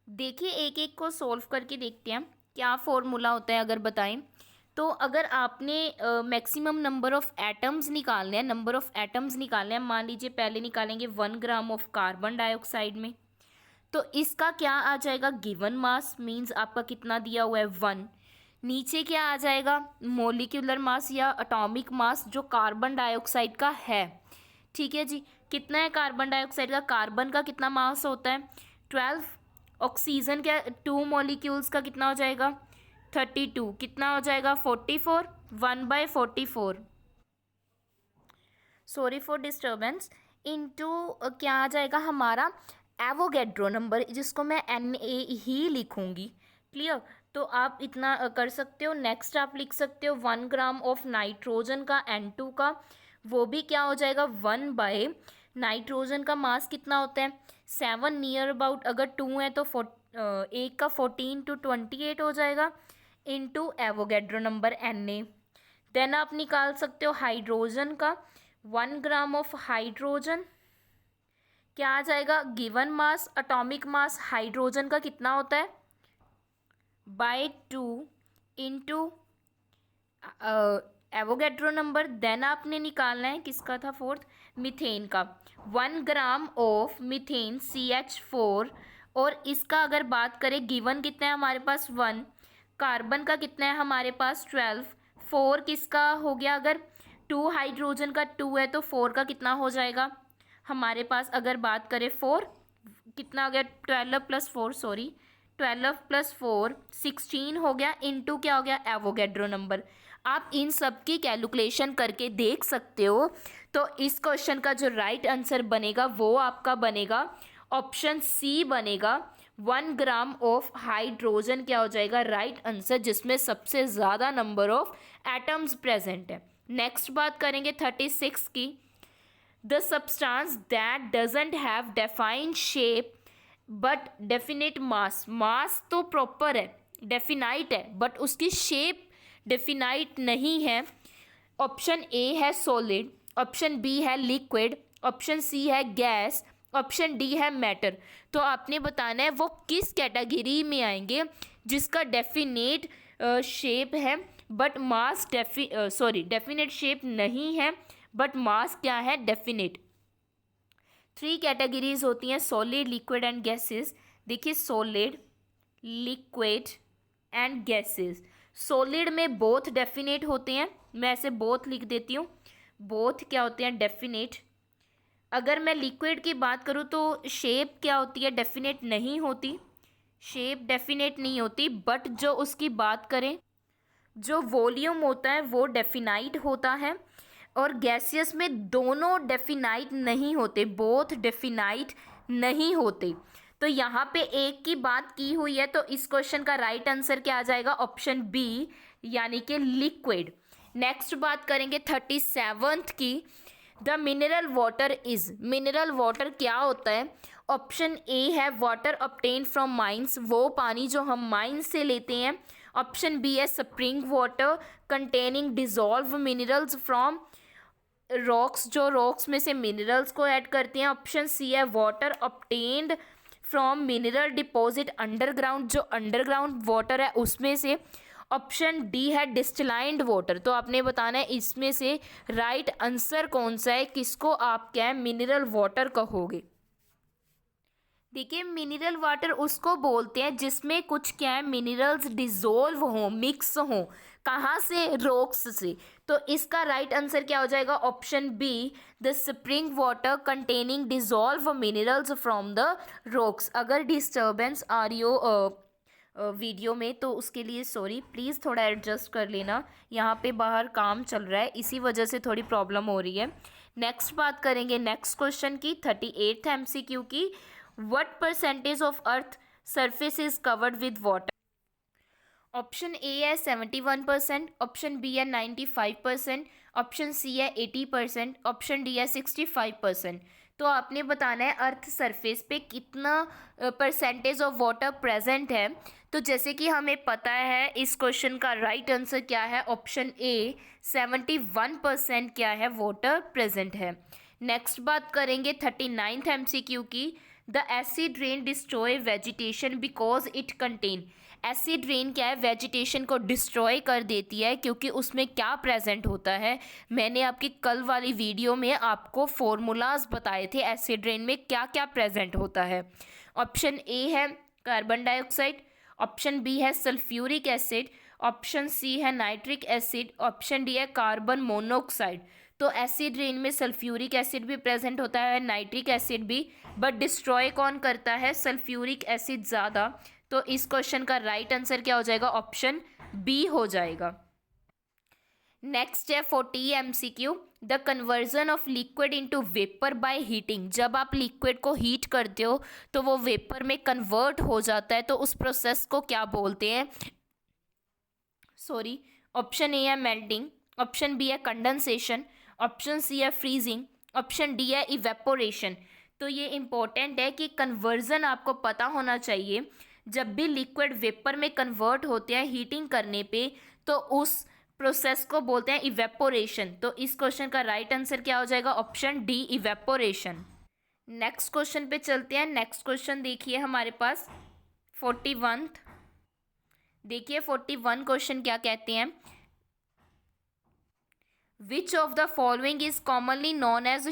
देखिए एक एक को सॉल्व करके देखते हैं क्या फॉर्मूला होता है अगर बताएं तो। अगर आपने मैक्सिमम नंबर ऑफ एटम्स निकालने हैं, नंबर ऑफ एटम्स निकालने हैं, मान लीजिए पहले निकालेंगे 1 ग्राम ऑफ कार्बन डाइऑक्साइड में, तो इसका क्या आ जाएगा गिवन मास, मींस आपका कितना दिया हुआ है 1। नीचे क्या आ जाएगा मोलिक्यूलर मास या एटॉमिक मास जो कार्बन डाइऑक्साइड का है। ठीक है जी, कितना है कार्बन डाइऑक्साइड का, कार्बन का कितना मास होता है 12, ऑक्सीजन का 2 मॉलिक्यूल्स का कितना हो जाएगा 32, कितना हो जाएगा 44, 1/44, सॉरी फॉर डिस्टर्बेंस, इनटू क्या आ जाएगा हमारा एवोगैड्रो नंबर, जिसको मैं Na ही लिखूंगी। क्लियर। तो आप इतना कर सकते हो। नेक्स्ट आप लिख सकते हो 1 ग्राम ऑफ नाइट्रोजन का N2 का, वो भी क्या हो जाएगा 1/ नाइट्रोजन का मास कितना होता है 7 नियर अबाउट, अगर 2 है तो 1 का 14 to 28 हो जाएगा, into Avogadro number Na। Then आप निकाल सकते हो हाइड्रोजन का, 1 ग्राम ऑफ हाइड्रोजन क्या आ जाएगा given mass, atomic mass hydrogen का कितना होता है /2 इंटू एवोगैड्रो नंबर। देन आपने निकालना है किसका था फोर्थ, मीथेन का, 1 ग्राम ऑफ मीथेन CH4, और इसका अगर बात करें गिवन कितना है हमारे पास 1, कार्बन का कितना है हमारे पास 12, 4 किसका हो गया, अगर 2 हाइड्रोजन का 2 है तो 4 का कितना हो जाएगा हमारे पास, अगर बात करें 4 कितना हो गया 12 + 4, सॉरी 12 + 4 16 हो गया, इनटू क्या हो गया एवोगैड्रो नंबर। आप इन सब की कैलकुलेशन करके देख सकते हो। तो इस क्वेश्चन का जो राइट आंसर बनेगा वो आपका बनेगा ऑप्शन सी बनेगा, 1 ग्राम ऑफ हाइड्रोजन क्या हो जाएगा राइट आंसर, जिसमें सबसे ज़्यादा नंबर ऑफ एटम्स प्रेजेंट है। नेक्स्ट बात करेंगे 36 की, the substance that doesn't have defined shape but definite mass, mass तो प्रॉपर है डेफिनाइट है बट उसकी शेप डेफिनाइट नहीं है। ऑप्शन ए है सॉलिड, ऑप्शन बी है लिक्विड, ऑप्शन सी है गैस, ऑप्शन डी है मैटर। तो आपने बताना है वो किस कैटेगरी में आएंगे जिसका डेफिनेट शेप है बट मास डेफिनेट शेप नहीं है बट मास क्या है डेफिनेट। 3 कैटेगरीज होती हैं सॉलिड, लिक्विड एंड गैसेस। देखिए solid, liquid and gases. Solid में बोथ डेफिनेट होते हैं, मैं ऐसे बोथ लिख देती हूँ, बोथ क्या होते हैं डेफिनेट। अगर मैं लिक्विड की बात करूँ तो शेप क्या होती है डेफिनेट नहीं होती, शेप डेफिनेट नहीं होती, बट जो उसकी बात करें जो वॉल्यूम होता है वो डेफिनाइट होता है। और गैसियस में दोनों डेफिनाइट नहीं होते, बोथ डेफिनाइट नहीं होते। तो यहाँ पे एक की बात की हुई है, तो इस क्वेश्चन का राइट आंसर क्या आ जाएगा ऑप्शन बी, यानी कि लिक्विड। नेक्स्ट बात करेंगे 37th की, the mineral water is, mineral water क्या होता है। ऑप्शन ए है वाटर ऑब्टेन फ्रॉम माइंस, वो पानी जो हम माइंस से लेते हैं। ऑप्शन बी है spring water containing dissolve minerals from rocks, जो रॉक्स में से मिनरल्स को ऐड करते हैं। ऑप्शन सी है water obtained from mineral deposit underground, जो अंडरग्राउंड वाटर है उसमें से। ऑप्शन डी है डिस्टिलाइंड वाटर। तो आपने बताना है इसमें से राइट आंसर कौन सा है, किसको आप क्या है मिनरल वाटर कहोगे। देखिए मिनरल वाटर उसको बोलते हैं जिसमें कुछ क्या है मिनरल्स डिजोल्व हो, मिक्स हो, कहाँ से रॉक्स से। तो इसका राइट आंसर क्या हो जाएगा option B, the spring water containing dissolve minerals from the rocks. अगर डिस्टर्बेंस आ रही हो वीडियो में तो उसके लिए सॉरी, प्लीज़ थोड़ा एडजस्ट कर लेना, यहाँ पे बाहर काम चल रहा है इसी वजह से थोड़ी प्रॉब्लम हो रही है। नेक्स्ट बात करेंगे नेक्स्ट क्वेश्चन की 38th MCQ की, what percentage of earth surface is covered with water. Option A है 71%, ऑप्शन बी है 95%, ऑप्शन सी है 80%, ऑप्शन डी है 65%। तो आपने बताना है अर्थ सरफेस पे कितना परसेंटेज ऑफ वाटर प्रेजेंट है। तो जैसे कि हमें पता है इस क्वेश्चन का राइट आंसर क्या है, ऑप्शन ए 71% क्या है वाटर प्रेजेंट है। नेक्स्ट बात करेंगे 39th MCQ की। The acid rain destroy vegetation because it contain. Acid rain क्या है, वेजिटेशन को डिस्ट्रॉय कर देती है क्योंकि उसमें क्या प्रेजेंट होता है। मैंने आपकी कल वाली वीडियो में आपको फॉर्मूलाज बताए थे एसिड रेन में क्या क्या प्रेजेंट होता है। ऑप्शन ए है कार्बन डाइऑक्साइड, ऑप्शन बी है सल्फ्यूरिक एसिड, ऑप्शन सी है नाइट्रिक एसिड, ऑप्शन डी है कार्बन मोनोऑक्साइड। तो एसिड रेन में सल्फ्यूरिक एसिड भी प्रेजेंट होता है, नाइट्रिक एसिड भी, बट डिस्ट्रॉय कौन करता है, सल्फ्यूरिक एसिड ज़्यादा। तो इस क्वेश्चन का राइट आंसर क्या हो जाएगा, ऑप्शन बी हो जाएगा। नेक्स्ट है 40 MCQ। The conversion of liquid into vapour by heating. जब आप लिक्विड को हीट करते हो तो वो वेपर में कन्वर्ट हो जाता है, तो उस प्रोसेस को क्या बोलते हैं, सॉरी। ऑप्शन ए है मेल्टिंग, ऑप्शन बी है कंडेंसेशन, ऑप्शन सी है फ्रीजिंग, ऑप्शन डी है इवेपोरेशन। तो ये इंपॉर्टेंट है कि कन्वर्जन आपको पता होना चाहिए। जब भी लिक्विड वेपर में कन्वर्ट होते हैं हीटिंग करने पे, तो उस प्रोसेस को बोलते हैं इवेपोरेशन। तो इस क्वेश्चन का राइट आंसर क्या हो जाएगा, option D evaporation. Next question पे चलते हैं। नेक्स्ट क्वेश्चन देखिए हमारे पास 41। देखिए 41 क्वेश्चन क्या कहते हैं, which of the following is commonly known as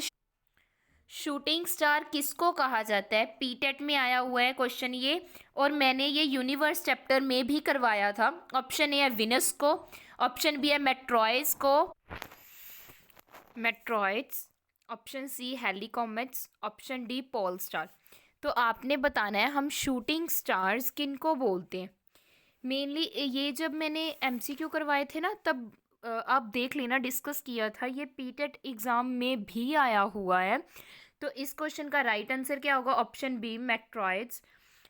shooting star. किसको कहा जाता है, पीटेट में आया हुआ है क्वेश्चन ये, और मैंने ये यूनिवर्स चैप्टर में भी करवाया था। ऑप्शन ए है विनस को, ऑप्शन बी है मेट्रॉयड्स को, मेट्रॉयड्स, ऑप्शन सी हेलिकॉमेट्स, ऑप्शन डी पोल स्टार। तो आपने बताना है हम शूटिंग स्टार्स किनको बोलते हैं। मेनली ये जब मैंने MCQ करवाए थे ना, तब आप देख लेना डिस्कस किया था, ये पीटेट एग्ज़ाम में भी आया हुआ है। तो इस क्वेश्चन का राइट आंसर क्या होगा, ऑप्शन बी मेट्रॉयड्स।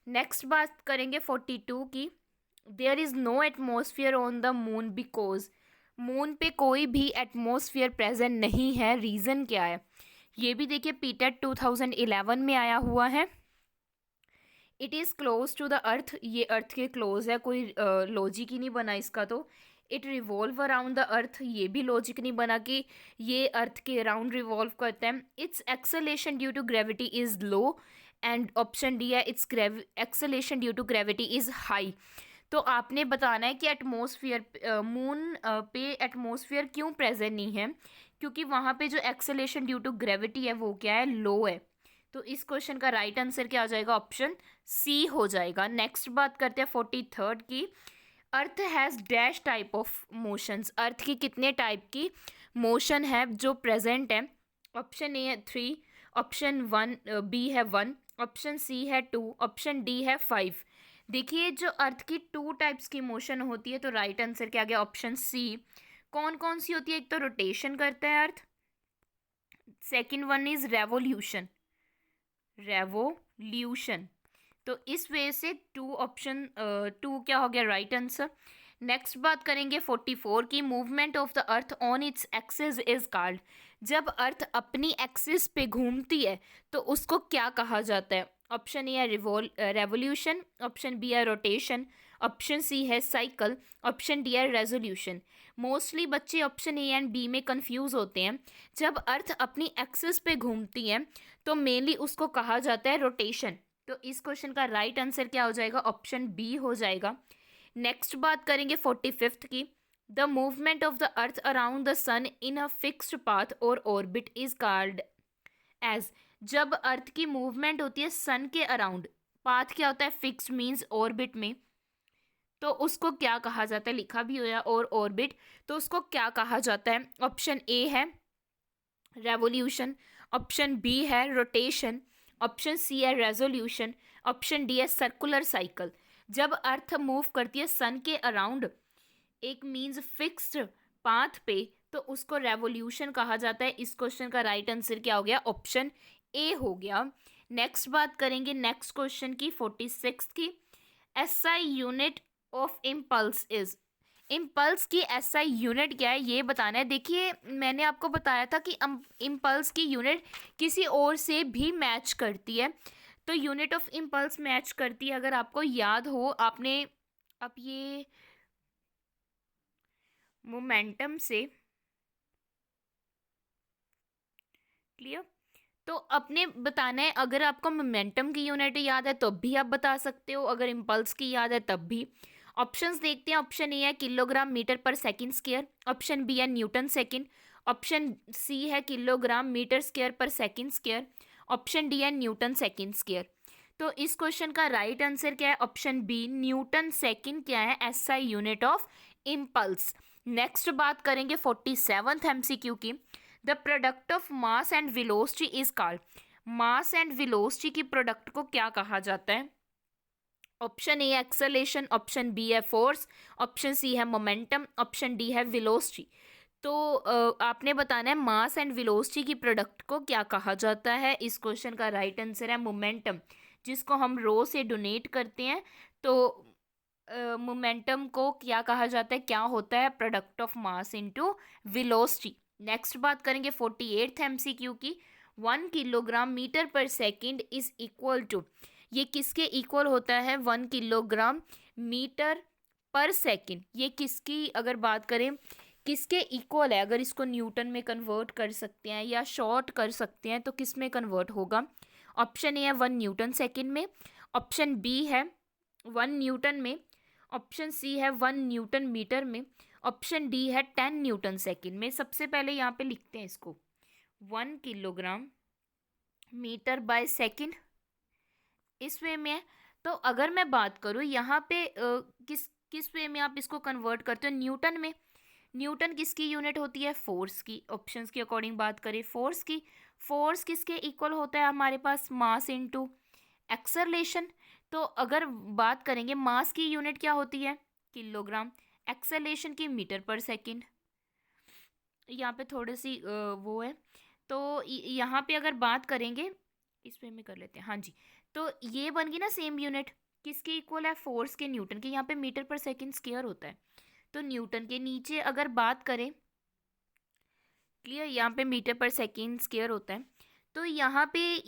नेक्स्ट बात करेंगे 42 की। There is no atmosphere on the moon because. Moon पे कोई भी एटमॉस्फेयर प्रेजेंट नहीं है, रीज़न क्या है। ये भी देखिए पीटेट 2011 में आया हुआ है। It is close to the earth, ये अर्थ के क्लोज है, कोई लॉजिक ही नहीं बना इसका। तो it revolve around the earth, ये भी लॉजिक नहीं बना कि ये अर्थ के अराउंड रिवॉल्व करता है। Its acceleration due to gravity is low, and option D है its acceleration due to gravity is high. तो आपने बताना है कि एटमॉस्फेयर मून पे एटमॉस्फेयर क्यों प्रेजेंट नहीं है, क्योंकि वहाँ पे जो एक्सेलेरेशन ड्यू टू ग्रेविटी है वो क्या है, लो है। तो इस क्वेश्चन का राइट आंसर क्या हो जाएगा, ऑप्शन सी हो जाएगा। नेक्स्ट बात करते हैं 43 की। Earth has dash type of motions. Earth की कितने टाइप की मोशन है जो प्रेजेंट है। ऑप्शन ए है 3, ऑप्शन बी है 1, ऑप्शन सी है 2, ऑप्शन डी है 5। देखिए जो अर्थ की 2 टाइप्स की मोशन होती है, तो राइट आंसर क्या गया, ऑप्शन सी। कौन कौन सी होती है, एक तो रोटेशन करता है Earth, second one is revolution, revolution. तो इस वजह से 2 क्या हो गया राइट आंसर। नेक्स्ट बात करेंगे 44 की। Movement of the earth on its axis is called. जब अर्थ अपनी एक्सिस पे घूमती है तो उसको क्या कहा जाता है। ऑप्शन ए है रेवोल्यूशन, ऑप्शन बी है रोटेशन, ऑप्शन सी है साइकिल, ऑप्शन डी है रेजोल्यूशन। मोस्टली बच्चे ऑप्शन ए एंड बी में कंफ्यूज होते हैं। जब अर्थ अपनी एक्सिस पे घूमती है तो मेनली उसको कहा जाता है रोटेशन। तो इस क्वेश्चन का राइट आंसर क्या हो जाएगा, ऑप्शन बी हो जाएगा। नेक्स्ट बात करेंगे 45 की। The movement of the earth around the sun in a fixed path और ऑर्बिट इज कॉल्ड एज। जब अर्थ की मूवमेंट होती है सन के अराउंड, पाथ क्या होता है, फिक्स्ड मीन्स ऑर्बिट में, तो उसको क्या कहा जाता है, लिखा भी हुआ और ऑर्बिट, तो उसको क्या कहा जाता है। ऑप्शन ए है रेवोल्यूशन, ऑप्शन बी है रोटेशन, ऑप्शन सी है रेजोल्यूशन, ऑप्शन डी है सर्कुलर साइकिल। जब अर्थ मूव करती है सन के अराउंड एक मीन्स फिक्स्ड पाथ पे, तो उसको रेवोल्यूशन कहा जाता है। इस क्वेश्चन का राइट आंसर क्या हो गया, ऑप्शन ए हो गया। नेक्स्ट बात करेंगे नेक्स्ट क्वेश्चन की 46 की। SI unit of impulse is, impulse की एसआई यूनिट क्या है ये बताना है। देखिए मैंने आपको बताया था कि इम्पल्स की यूनिट किसी और से भी मैच करती है, तो यूनिट ऑफ इम्पल्स मैच करती है। अगर आपको याद हो, आपने अब ये मोमेंटम से क्लियर, तो अपने बताना है। अगर आपको मोमेंटम की यूनिट याद है तब भी आप बता सकते हो, अगर इम्पल्स की याद है तब भी। ऑप्शंस देखते हैं। ऑप्शन ए है किलोग्राम मीटर पर सेकंड स्क्वायर, ऑप्शन बी है न्यूटन सेकंड, ऑप्शन सी है किलोग्राम मीटर स्क्वायर पर सेकंड स्क्वायर, ऑप्शन डी है न्यूटन सेकंड स्क्वायर। तो इस क्वेश्चन का राइट आंसर क्या है? ऑप्शन बी न्यूटन सेकंड क्या है SI unit of impulse. Next बात करेंगे 47th एमसीक्यू की। The product of mass and velocity is called, mass and velocity की प्रोडक्ट को क्या कहा जाता है? ऑप्शन ए है एक्सेलेरेशन, ऑप्शन बी है फोर्स, ऑप्शन सी है मोमेंटम, ऑप्शन डी है वेलोसिटी। तो आपने बताना है मास एंड वेलोसिटी की प्रोडक्ट को क्या कहा जाता है। इस क्वेश्चन का राइट आंसर है मोमेंटम, जिसको हम रो से डोनेट करते हैं। तो मोमेंटम को क्या कहा जाता है, क्या होता है? Product of mass into velocity. Next बात करेंगे 48th एमसीक्यू की। 1 किलोग्राम मीटर पर सेकंड इज इक्वल टू, ये किसके इक्वल होता है? 1 किलोग्राम मीटर पर सेकंड, ये किसकी अगर बात करें किसके इक्वल है? अगर इसको न्यूटन में कन्वर्ट कर सकते हैं या शॉर्ट कर सकते हैं तो किस में कन्वर्ट होगा? ऑप्शन ए है 1 न्यूटन सेकंड में, ऑप्शन बी है 1 न्यूटन में, ऑप्शन सी है 1 न्यूटन मीटर में, ऑप्शन डी है 10 न्यूटन सेकंड में। सबसे पहले यहाँ पे लिखते हैं इसको 1 किलोग्राम मीटर बाय सेकंड, इस वे में है। तो अगर मैं बात करूँ यहाँ पे किस किस वे में आप इसको कन्वर्ट करते हो? न्यूटन में। न्यूटन किसकी यूनिट होती है? फोर्स की। ऑप्शंस के अकॉर्डिंग बात करें फोर्स की, फोर्स किसके इक्वल होता है हमारे पास? Mass into acceleration. तो अगर बात करेंगे मास की यूनिट क्या होती है? किलोग्राम, एक्सेलरेशन की मीटर पर सेकंड। यहाँ पे थोड़ी सी वो है, तो यहाँ पे अगर बात करेंगे इस पे में कर लेते हैं। हाँ जी, तो ये बन गई ना सेम यूनिट, किसके इक्वल है? फोर्स के, न्यूटन के। यहाँ पे मीटर पर सेकंड स्क्वायर होता है, तो न्यूटन के। नीचे अगर बात करें, क्लियर, यहाँ पे मीटर पर सेकंड स्क्वायर होता है। तो यहाँ पे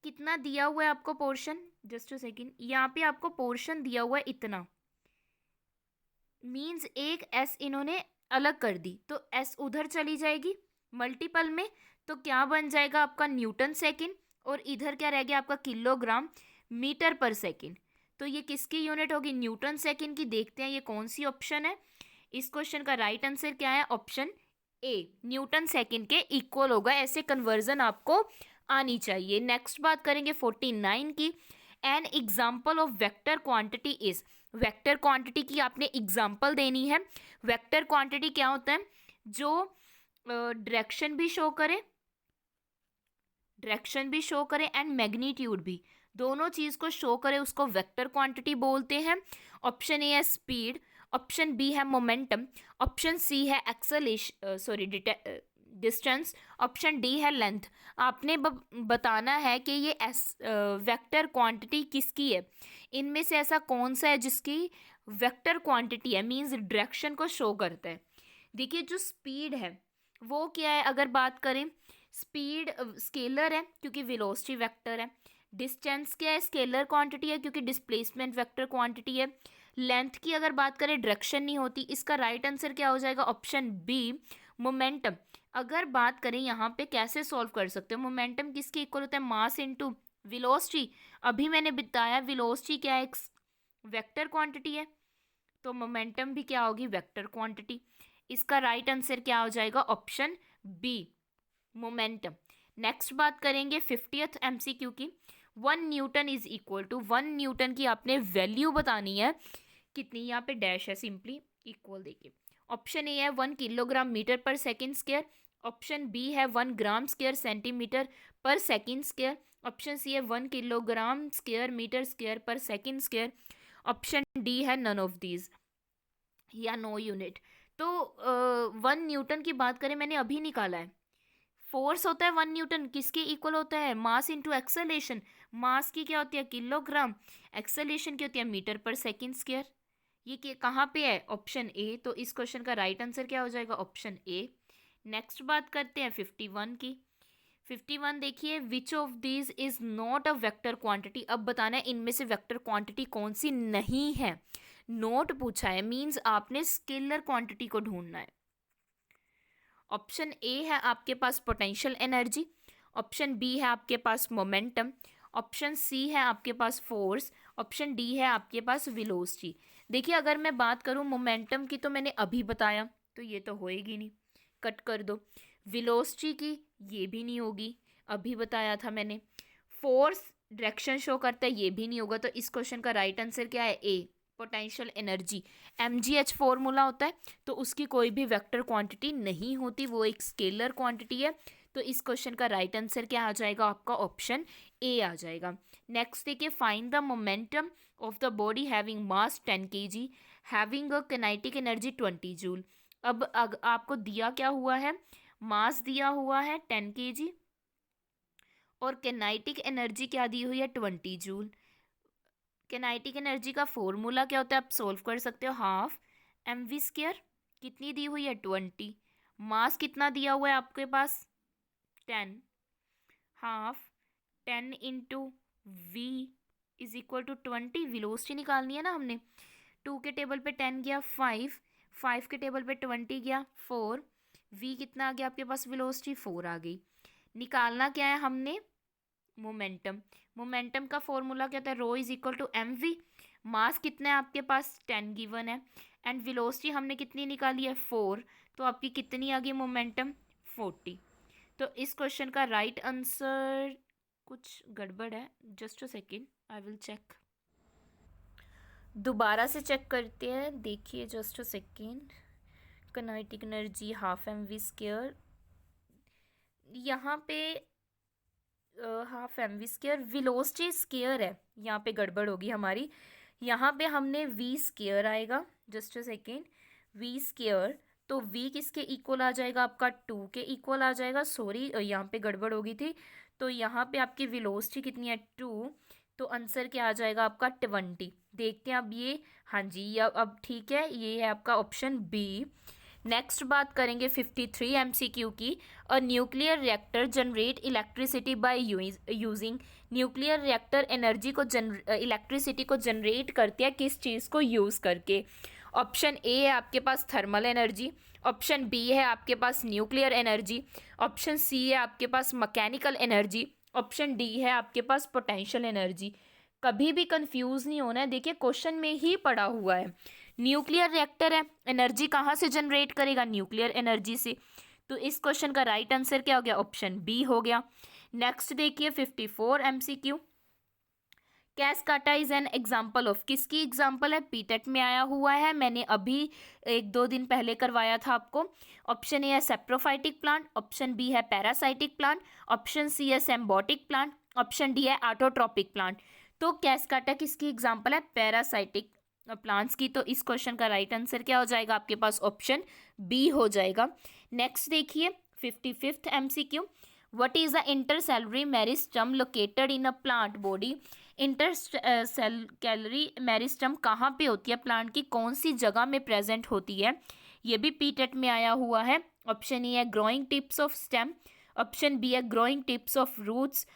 कितना दिया हुआ है आपको पोर्शन? जस्ट अ सेकंड, यहाँ पे आपको पोर्शन दिया हुआ है इतना, मीन्स एक एस इन्होंने अलग कर दी, तो एस उधर चली जाएगी मल्टीपल में, तो क्या बन जाएगा आपका? न्यूटन सेकंड, और इधर क्या रह गया आपका? किलोग्राम मीटर पर सेकंड। तो ये किसकी यूनिट होगी? न्यूटन सेकंड की। देखते हैं ये कौन सी ऑप्शन है। इस क्वेश्चन का राइट आंसर क्या है? ऑप्शन ए न्यूटन सेकंड के इक्वल होगा। ऐसे कन्वर्जन आपको आनी चाहिए। नेक्स्ट बात करेंगे 49 की। N example of vector quantity is, vector quantity की आपने एग्जाम्पल देनी है। वेक्टर क्वांटिटी क्या होता है? जो डायरेक्शन भी शो करे, डायरेक्शन भी शो करे एंड मैग्नीट्यूड भी, दोनों चीज को शो करे, उसको वेक्टर क्वांटिटी बोलते हैं। ऑप्शन ए है स्पीड, ऑप्शन बी है मोमेंटम, ऑप्शन सी है acceleration sorry distance, option D है लेंथ। आपने बताना है कि ये वेक्टर क्वांटिटी किसकी है, इनमें से ऐसा कौन सा है जिसकी वेक्टर क्वांटिटी है, मींस डायरेक्शन को शो करता है। देखिए जो स्पीड है वो क्या है? अगर बात करें स्पीड स्केलर है क्योंकि वेलोसिटी वेक्टर है। डिस्टेंस क्या है? स्केलर क्वांटिटी है क्योंकि डिस्प्लेसमेंट वेक्टर क्वांटिटी है। लेंथ की अगर बात करें डायरेक्शन नहीं होती। इसका राइट आंसर क्या हो जाएगा? Option B momentum. अगर बात करें यहाँ पे कैसे सॉल्व कर सकते हो, मोमेंटम किसके इक्वल होता है? Mass into velocity. अभी मैंने बताया वेलोसिटी क्या है? एक वेक्टर क्वांटिटी है, तो मोमेंटम भी क्या होगी? Vector quantity. इसका राइट आंसर क्या हो जाएगा? Option B momentum. नेक्स्ट बात करेंगे 50th एमसीक्यू की। 1 newton is equal to, 1 newton की आपने वैल्यू बतानी है कितनी, यहाँ पे डैश है सिंपली इक्वल देखिए। ऑप्शन ए है 1 किलोग्राम मीटर पर सेकंड स्क्वायर, ऑप्शन बी है 1 ग्राम स्क्वायर सेंटीमीटर पर सेकंड स्क्वायर, ऑप्शन सी है 1 किलोग्राम स्क्वायर मीटर स्क्वायर पर सेकंड स्क्वायर, ऑप्शन डी है नन ऑफ दीज या नो यूनिट। तो 1 न्यूटन की बात करें, मैंने अभी निकाला है। फोर्स होता है 1 न्यूटन, किसके इक्वल होता है? Mass into acceleration. मास की क्या होती है? किलोग्राम, एक्सेलेरेशन की होती है मीटर पर सेकंड स्क्वायर। ये कहाँ पे है? ऑप्शन ए। तो इस क्वेश्चन का राइट आंसर क्या हो जाएगा? Option A. नेक्स्ट बात करते हैं 51 की। 51 देखिए, which of this is not a vector quantity. अब बताना है इनमें से वेक्टर क्वांटिटी कौन सी नहीं है। नोट पूछा है, मींस आपने स्केलर क्वांटिटी को ढूंढना है। ऑप्शन ए है आपके पास पोटेंशियल एनर्जी, ऑप्शन बी है आपके पास मोमेंटम, ऑप्शन सी है आपके पास फोर्स, ऑप्शन डी है आपके पास वेलोसिटी। देखिए अगर मैं बात करूं मोमेंटम की तो मैंने अभी बताया, तो ये तो होएगी नहीं, कट कर दो। वेलोसिटी की ये भी नहीं होगी, अभी बताया था मैंने। फोर्स डायरेक्शन शो करता है, ये भी नहीं होगा। तो इस क्वेश्चन का राइट आंसर क्या है? ए, पोटेंशियल एनर्जी। mgh फॉर्मूला होता है, तो उसकी कोई भी वेक्टर क्वांटिटी नहीं होती, वो एक स्केलर क्वांटिटी है। तो इस क्वेश्चन का राइट आंसर क्या आ जाएगा आपका? ऑप्शन ए आ जाएगा। नेक्स्ट देखिए, find the momentum of the body having mass 10 kg having a kinetic energy 20 joule. अब आपको दिया क्या हुआ है? मास दिया हुआ है 10 kg और काइनेटिक एनर्जी क्या दी हुई है? 20 जूल। काइनेटिक एनर्जी का फॉर्मूला क्या होता है? आप सोल्व कर सकते हो, हाफ एम वी स्क्र। कितनी दी हुई है? 20। मास कितना दिया हुआ है आपके पास? 10। Half 10 into v is equal to 20। Velocity निकालनी है ना हमने। 2 के टेबल पे 10 गया, 5। 5 के टेबल पे 20 गया, 4। वी कितना आ गया आपके पास? वेलोसिटी 4 आ गई। निकालना क्या है हमने? मोमेंटम। मोमेंटम का फॉर्मूला क्या था? Rho is equal to M V. Mass कितना है आपके पास? 10 गिवन है। एंड वेलोसिटी हमने कितनी निकाली है? 4। तो आपकी कितनी आ गई मोमेंटम? 40। तो इस क्वेश्चन का राइट आंसर कुछ गड़बड़ है, just a second, I will check. दोबारा से चेक करते हैं, देखिए just a second. Kinetic energy half m v square, यहाँ पे half m v square, velocity square है, यहाँ पे गड़बड़ होगी हमारी। यहाँ पे हमने वी स्क्वायर आएगा, just a second, v square. तो वी किसके इक्वल आ जाएगा आपका? 2 के इक्वल आ जाएगा। सॉरी, यहाँ पे गड़बड़ हो गई थी। तो यहाँ पे आपकी वेलोसिटी कितनी है? 2। तो आंसर क्या आ जाएगा आपका? 20। देखते हैं अब ये, हाँ जी, ये अब ठीक है, ये है आपका ऑप्शन बी। नेक्स्ट बात करेंगे 53 MCQ की। A nuclear reactor generate electricity by using. Nuclear reactor energy को इलेक्ट्रिसिटी को जनरेट करती है किस चीज़ को यूज़ करके? ऑप्शन ए है आपके पास थर्मल एनर्जी, ऑप्शन बी है आपके पास न्यूक्लियर एनर्जी, ऑप्शन सी है आपके पास मैकेनिकल एनर्जी, ऑप्शन डी है आपके पास पोटेंशियल एनर्जी। कभी भी कंफ्यूज नहीं होना है, देखिए क्वेश्चन में ही पड़ा हुआ है। न्यूक्लियर रिएक्टर है, एनर्जी कहाँ से जनरेट करेगा? न्यूक्लियर एनर्जी से। तो इस क्वेश्चन का राइट आंसर क्या हो गया? ऑप्शन बी हो गया। नेक्स्ट देखिए 54 MCQ। Cuscuta is an example of, किसकी एग्जाम्पल है? पीटेट में आया हुआ है, मैंने अभी 1-2 दिन पहले करवाया था आपको। ऑप्शन ए है सेप्रोफाइटिक प्लांट, ऑप्शन बी है पैरासाइटिक प्लांट, ऑप्शन सी है सेम्बोटिक प्लांट, ऑप्शन डी है ऑटोट्रॉपिक प्लांट। तो कैसकाटा किसकी एग्जाम्पल है? पैरासाइटिक प्लांट्स की। तो इस क्वेश्चन का राइट आंसर क्या हो जाएगा आपके पास? ऑप्शन बी हो जाएगा। नेक्स्ट देखिए 55th MCQ। What is the intercellular meristem located in a plant body? Calorie meristem कहाँ पे होती है? प्लांट की कौन सी जगह में प्रेजेंट होती है? ये भी पीटेट में आया हुआ है। ऑप्शन ए है growing tips of stem, option B है growing tips of roots,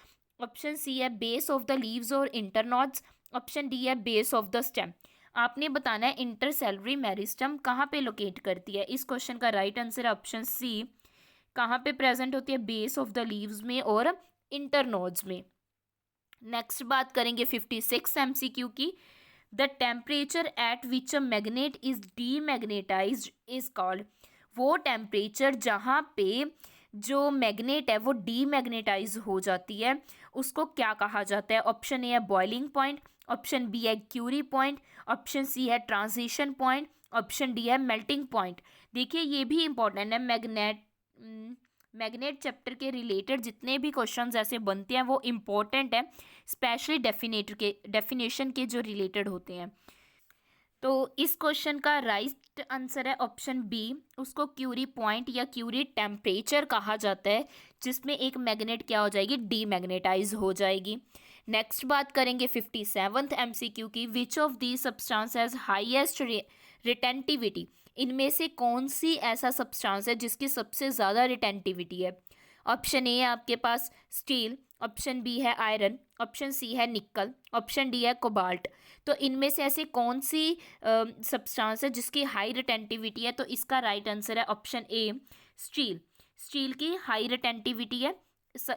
option C है बेस ऑफ द लीव्स और इंटरनोड्स, ऑप्शन डी है बेस ऑफ द स्टेम। आपने बताना है इंटरसेलुलर मेरिस्टम कहाँ पे लोकेट करती है। इस क्वेश्चन का राइट आंसर है ऑप्शन सी, कहाँ पे प्रेजेंट होती है? बेस ऑफ द लीव्स में और इंटरनोड्स में। नेक्स्ट बात करेंगे 56 MCQ की। The temperature at which a magnet is demagnetized is called. वो टेम्परेचर जहाँ पे जो मैग्नेट है वो डीमैग्नेटाइज हो जाती है, उसको क्या कहा जाता है? ऑप्शन ए है बॉइलिंग पॉइंट, ऑप्शन बी है क्यूरी पॉइंट, ऑप्शन सी है ट्रांजिशन पॉइंट, ऑप्शन डी है मेल्टिंग पॉइंट। देखिए ये भी इंपॉर्टेंट है, मैग्नेट चैप्टर के रिलेटेड जितने भी क्वेश्चंस ऐसे बनते हैं वो इम्पोर्टेंट है, स्पेशली डेफिनेशन के जो रिलेटेड होते हैं। तो इस क्वेश्चन का राइट आंसर है ऑप्शन बी, उसको क्यूरी पॉइंट या क्यूरी टेम्परेचर कहा जाता है, जिसमें एक मैग्नेट क्या हो जाएगी? डीमैग्नेटाइज हो जाएगी। नेक्स्ट बात करेंगे 57th MCQ की, which of the substance has highest retentivity. इनमें से कौन सी ऐसा सब्सटेंस है जिसकी सबसे ज़्यादा रिटेंटिविटी है। ऑप्शन ए है आपके पास स्टील, ऑप्शन बी है आयरन, ऑप्शन सी है निकल, ऑप्शन डी है कोबाल्ट। तो इनमें से ऐसे कौन सी सब्सटेंस है जिसकी हाई रिटेंटिविटी है, तो इसका राइट आंसर है ऑप्शन ए स्टील। स्टील की हाई रिटेंटिविटी है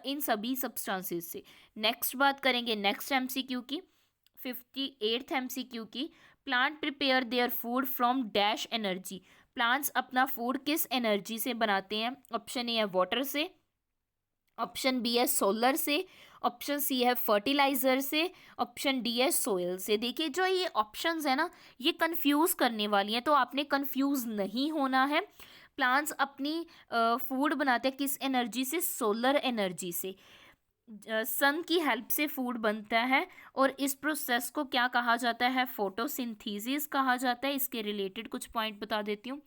इन सभी सब्सटेंसेस से। नेक्स्ट बात करेंगे नेक्स्ट MCQ की, 58th MCQ की, plant prepare their food from dash energy. Plants अपना फूड किस एनर्जी से बनाते हैं। ऑप्शन ए है वाटर से, ऑप्शन बी है सोलर से, ऑप्शन सी है फर्टिलाइजर से, ऑप्शन डी है सोयल से। देखिए जो ये ऑप्शंस है ना, ये कंफ्यूज करने वाली हैं, तो आपने कंफ्यूज नहीं होना है। प्लांट्स अपनी फूड बनाते हैं किस एनर्जी से, सोलर एनर्जी से। सन की हेल्प से फूड बनता है और इस प्रोसेस को क्या कहा जाता है, फोटोसिंथेसिस कहा जाता है। इसके रिलेटेड कुछ पॉइंट बता देती हूँ।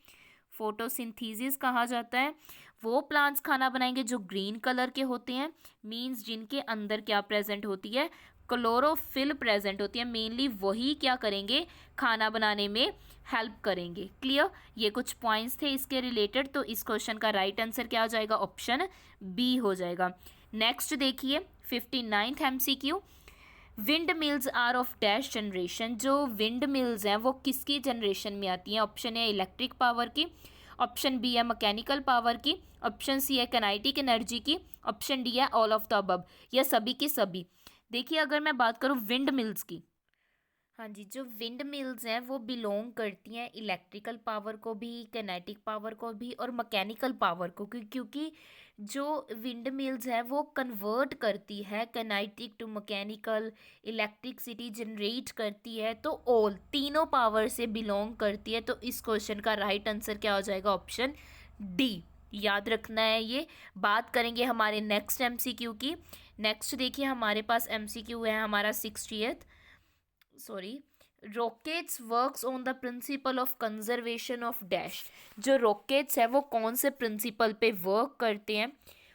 फोटोसिंथेसिस कहा जाता है वो प्लांट्स खाना बनाएंगे जो ग्रीन कलर के होते हैं, मींस जिनके अंदर क्या प्रेजेंट होती है, क्लोरोफिल प्रेजेंट होती है। मेनली वही क्या करेंगे, खाना बनाने में हेल्प करेंगे। क्लियर, ये कुछ पॉइंट्स थे इसके रिलेटेड। तो इस क्वेश्चन का राइट आंसर क्या हो जाएगा, ऑप्शन बी हो जाएगा। नेक्स्ट देखिए 59th MCQ, wind mills are of dash generation. जो विंड मिल्स हैं वो किसकी जनरेशन में आती हैं। ऑप्शन ए इलेक्ट्रिक पावर की, ऑप्शन बी है मैकेनिकल पावर की, ऑप्शन सी है काइनेटिक एनर्जी की, ऑप्शन डी है ऑल ऑफ द अबव, या सभी की सभी। देखिए अगर मैं बात करूँ विंड मिल्स की, हाँ जी, जो विंड मिल्स हैं वो बिलोंग करती हैं इलेक्ट्रिकल पावर को भी, काइनेटिक पावर को भी और मैकेनिकल पावर को, क्योंकि जो विंड मिल्स है वो कन्वर्ट करती है kinetic to mechanical, electricity generate करती है, तो ऑल तीनों पावर से बिलोंग करती है। तो इस क्वेश्चन का राइट आंसर क्या हो जाएगा, ऑप्शन डी। याद रखना है ये। बात करेंगे हमारे नेक्स्ट MCQ की। नेक्स्ट देखिए हमारे पास MCQ है हमारा 60th, rockets works on the principle of conservation of dash. जो रॉकेट्स है वो कौन से प्रिंसिपल पे वर्क करते हैं।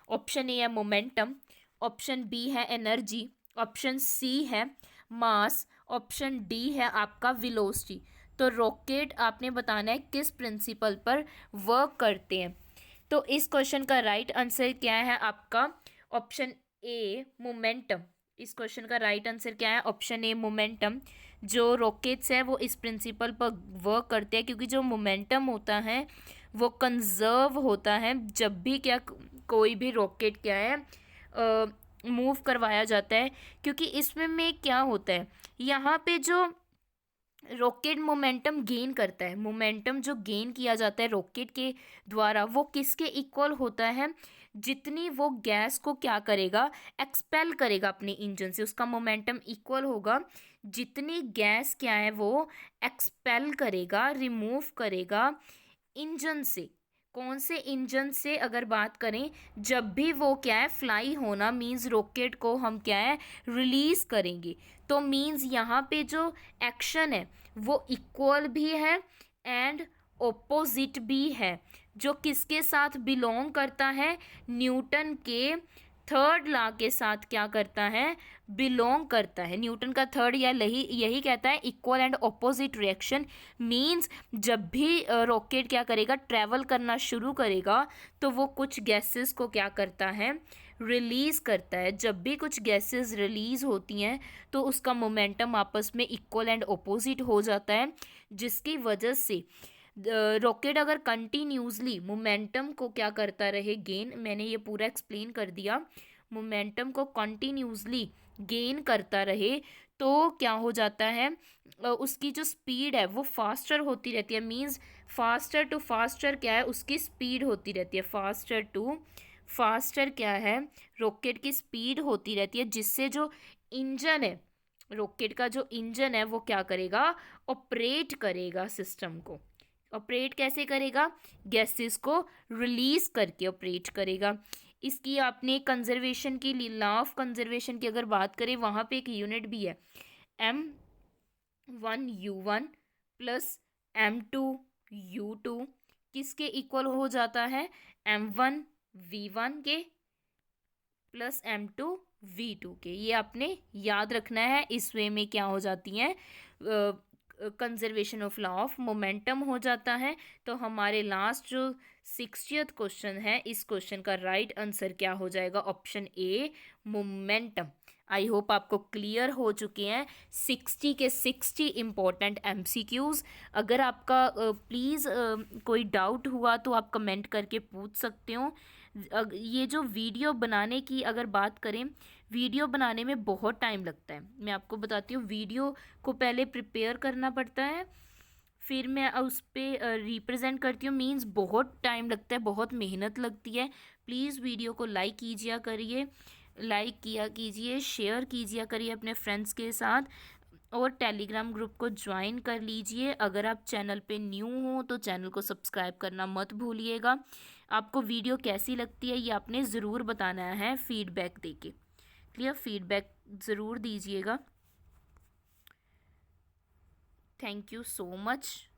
ऑप्शन ए है मोमेंटम, ऑप्शन बी है एनर्जी, ऑप्शन सी है मास, ऑप्शन डी है आपका वेलोसिटी। तो रॉकेट आपने बताना है किस प्रिंसिपल पर वर्क करते हैं। तो इस क्वेश्चन का राइट आंसर क्या है आपका, ऑप्शन ए मोमेंटम। इस क्वेश्चन का राइट आंसर क्या है, ऑप्शन ए मोमेंटम। जो रॉकेट्स है वो इस प्रिंसिपल पर वर्क करते हैं, क्योंकि जो मोमेंटम होता है वो कंजर्व होता है जब भी क्या कोई भी रॉकेट क्या है मूव करवाया जाता है। क्योंकि इसमें में क्या होता है, यहाँ पे जो रॉकेट मोमेंटम गेन करता है, मोमेंटम जो गेन किया जाता है रॉकेट के द्वारा वो किसके इक्वल होता है, जितनी वो गैस को क्या करेगा, एक्सपेल करेगा अपने इंजन से, उसका मोमेंटम इक्वल होगा जितनी गैस क्या है वो एक्सपेल करेगा, रिमूव करेगा इंजन से। कौन से इंजन से अगर बात करें, जब भी वो क्या है फ्लाई होना, मींस रॉकेट को हम क्या है रिलीज करेंगे। तो मींस यहाँ पे जो एक्शन है वो इक्वल भी है एंड ऑपोजिट भी है। जो किसके साथ बिलोंग करता है, न्यूटन के थर्ड लॉ के साथ क्या करता है, बिलोंग करता है। न्यूटन का थर्ड या यही कहता है equal and opposite reaction. Means जब भी रॉकेट क्या करेगा, ट्रैवल करना शुरू करेगा, तो वो कुछ गैसेस को क्या करता है, रिलीज़ करता है। जब भी कुछ गैसेस रिलीज़ होती हैं तो उसका मोमेंटम आपस में इक्वल एंड ऑपोजिट हो जाता है, जिसकी वजह से रॉकेट अगर कंटिन्यूसली मोमेंटम को क्या करता रहे गेन, मैंने ये पूरा एक्सप्लेन कर दिया, मोमेंटम को कंटिन्यूसली गेन करता रहे तो क्या हो जाता है, उसकी जो स्पीड है वो फास्टर होती रहती है। मींस फास्टर टू फास्टर क्या है, उसकी स्पीड होती रहती है। फास्टर टू फास्टर क्या है, रॉकेट की स्पीड होती रहती है, जिससे जो इंजन है, रॉकेट का जो इंजन है वो क्या करेगा, ऑपरेट करेगा, सिस्टम को ऑपरेट कैसे करेगा, गैसेस को रिलीज करके ऑपरेट करेगा। इसकी आपने कंजर्वेशन की लॉ ऑफ कंजर्वेशन की अगर बात करें, वहाँ पे एक यूनिट भी है, M1U1 प्लस M2U2 किसके इक्वल हो जाता है, M1V1 के प्लस M2 V2 के, ये आपने याद रखना है। इस वे में क्या हो जाती हैं, conservation of law of momentum हो जाता है। तो हमारे लास्ट जो 60th क्वेश्चन है, इस क्वेश्चन का राइट आंसर क्या हो जाएगा, option A, momentum. I hope आपको क्लियर हो चुके हैं 60 के 60 इम्पोर्टेंट MCQs। अगर आपका प्लीज़ कोई डाउट हुआ तो आप कमेंट करके पूछ सकते हो। ये जो वीडियो बनाने की अगर बात करें, वीडियो बनाने में बहुत टाइम लगता है। मैं आपको बताती हूँ, वीडियो को पहले प्रिपेयर करना पड़ता है, फिर मैं उस पर रिप्रेजेंट करती हूँ, मीन्स बहुत टाइम लगता है, बहुत मेहनत लगती है। प्लीज़ वीडियो को लाइक कीजिए करिए, लाइक किया कीजिए, शेयर कीजिए करिए अपने फ्रेंड्स के साथ, और टेलीग्राम ग्रुप को ज्वाइन कर लीजिए। अगर आप चैनल पे न्यू हो तो चैनल को सब्सक्राइब करना मत भूलिएगा। आपको वीडियो कैसी लगती है ये आपने ज़रूर बताना है फीडबैक देके। क्लियर, फीडबैक ज़रूर दीजिएगा। Thank you so much.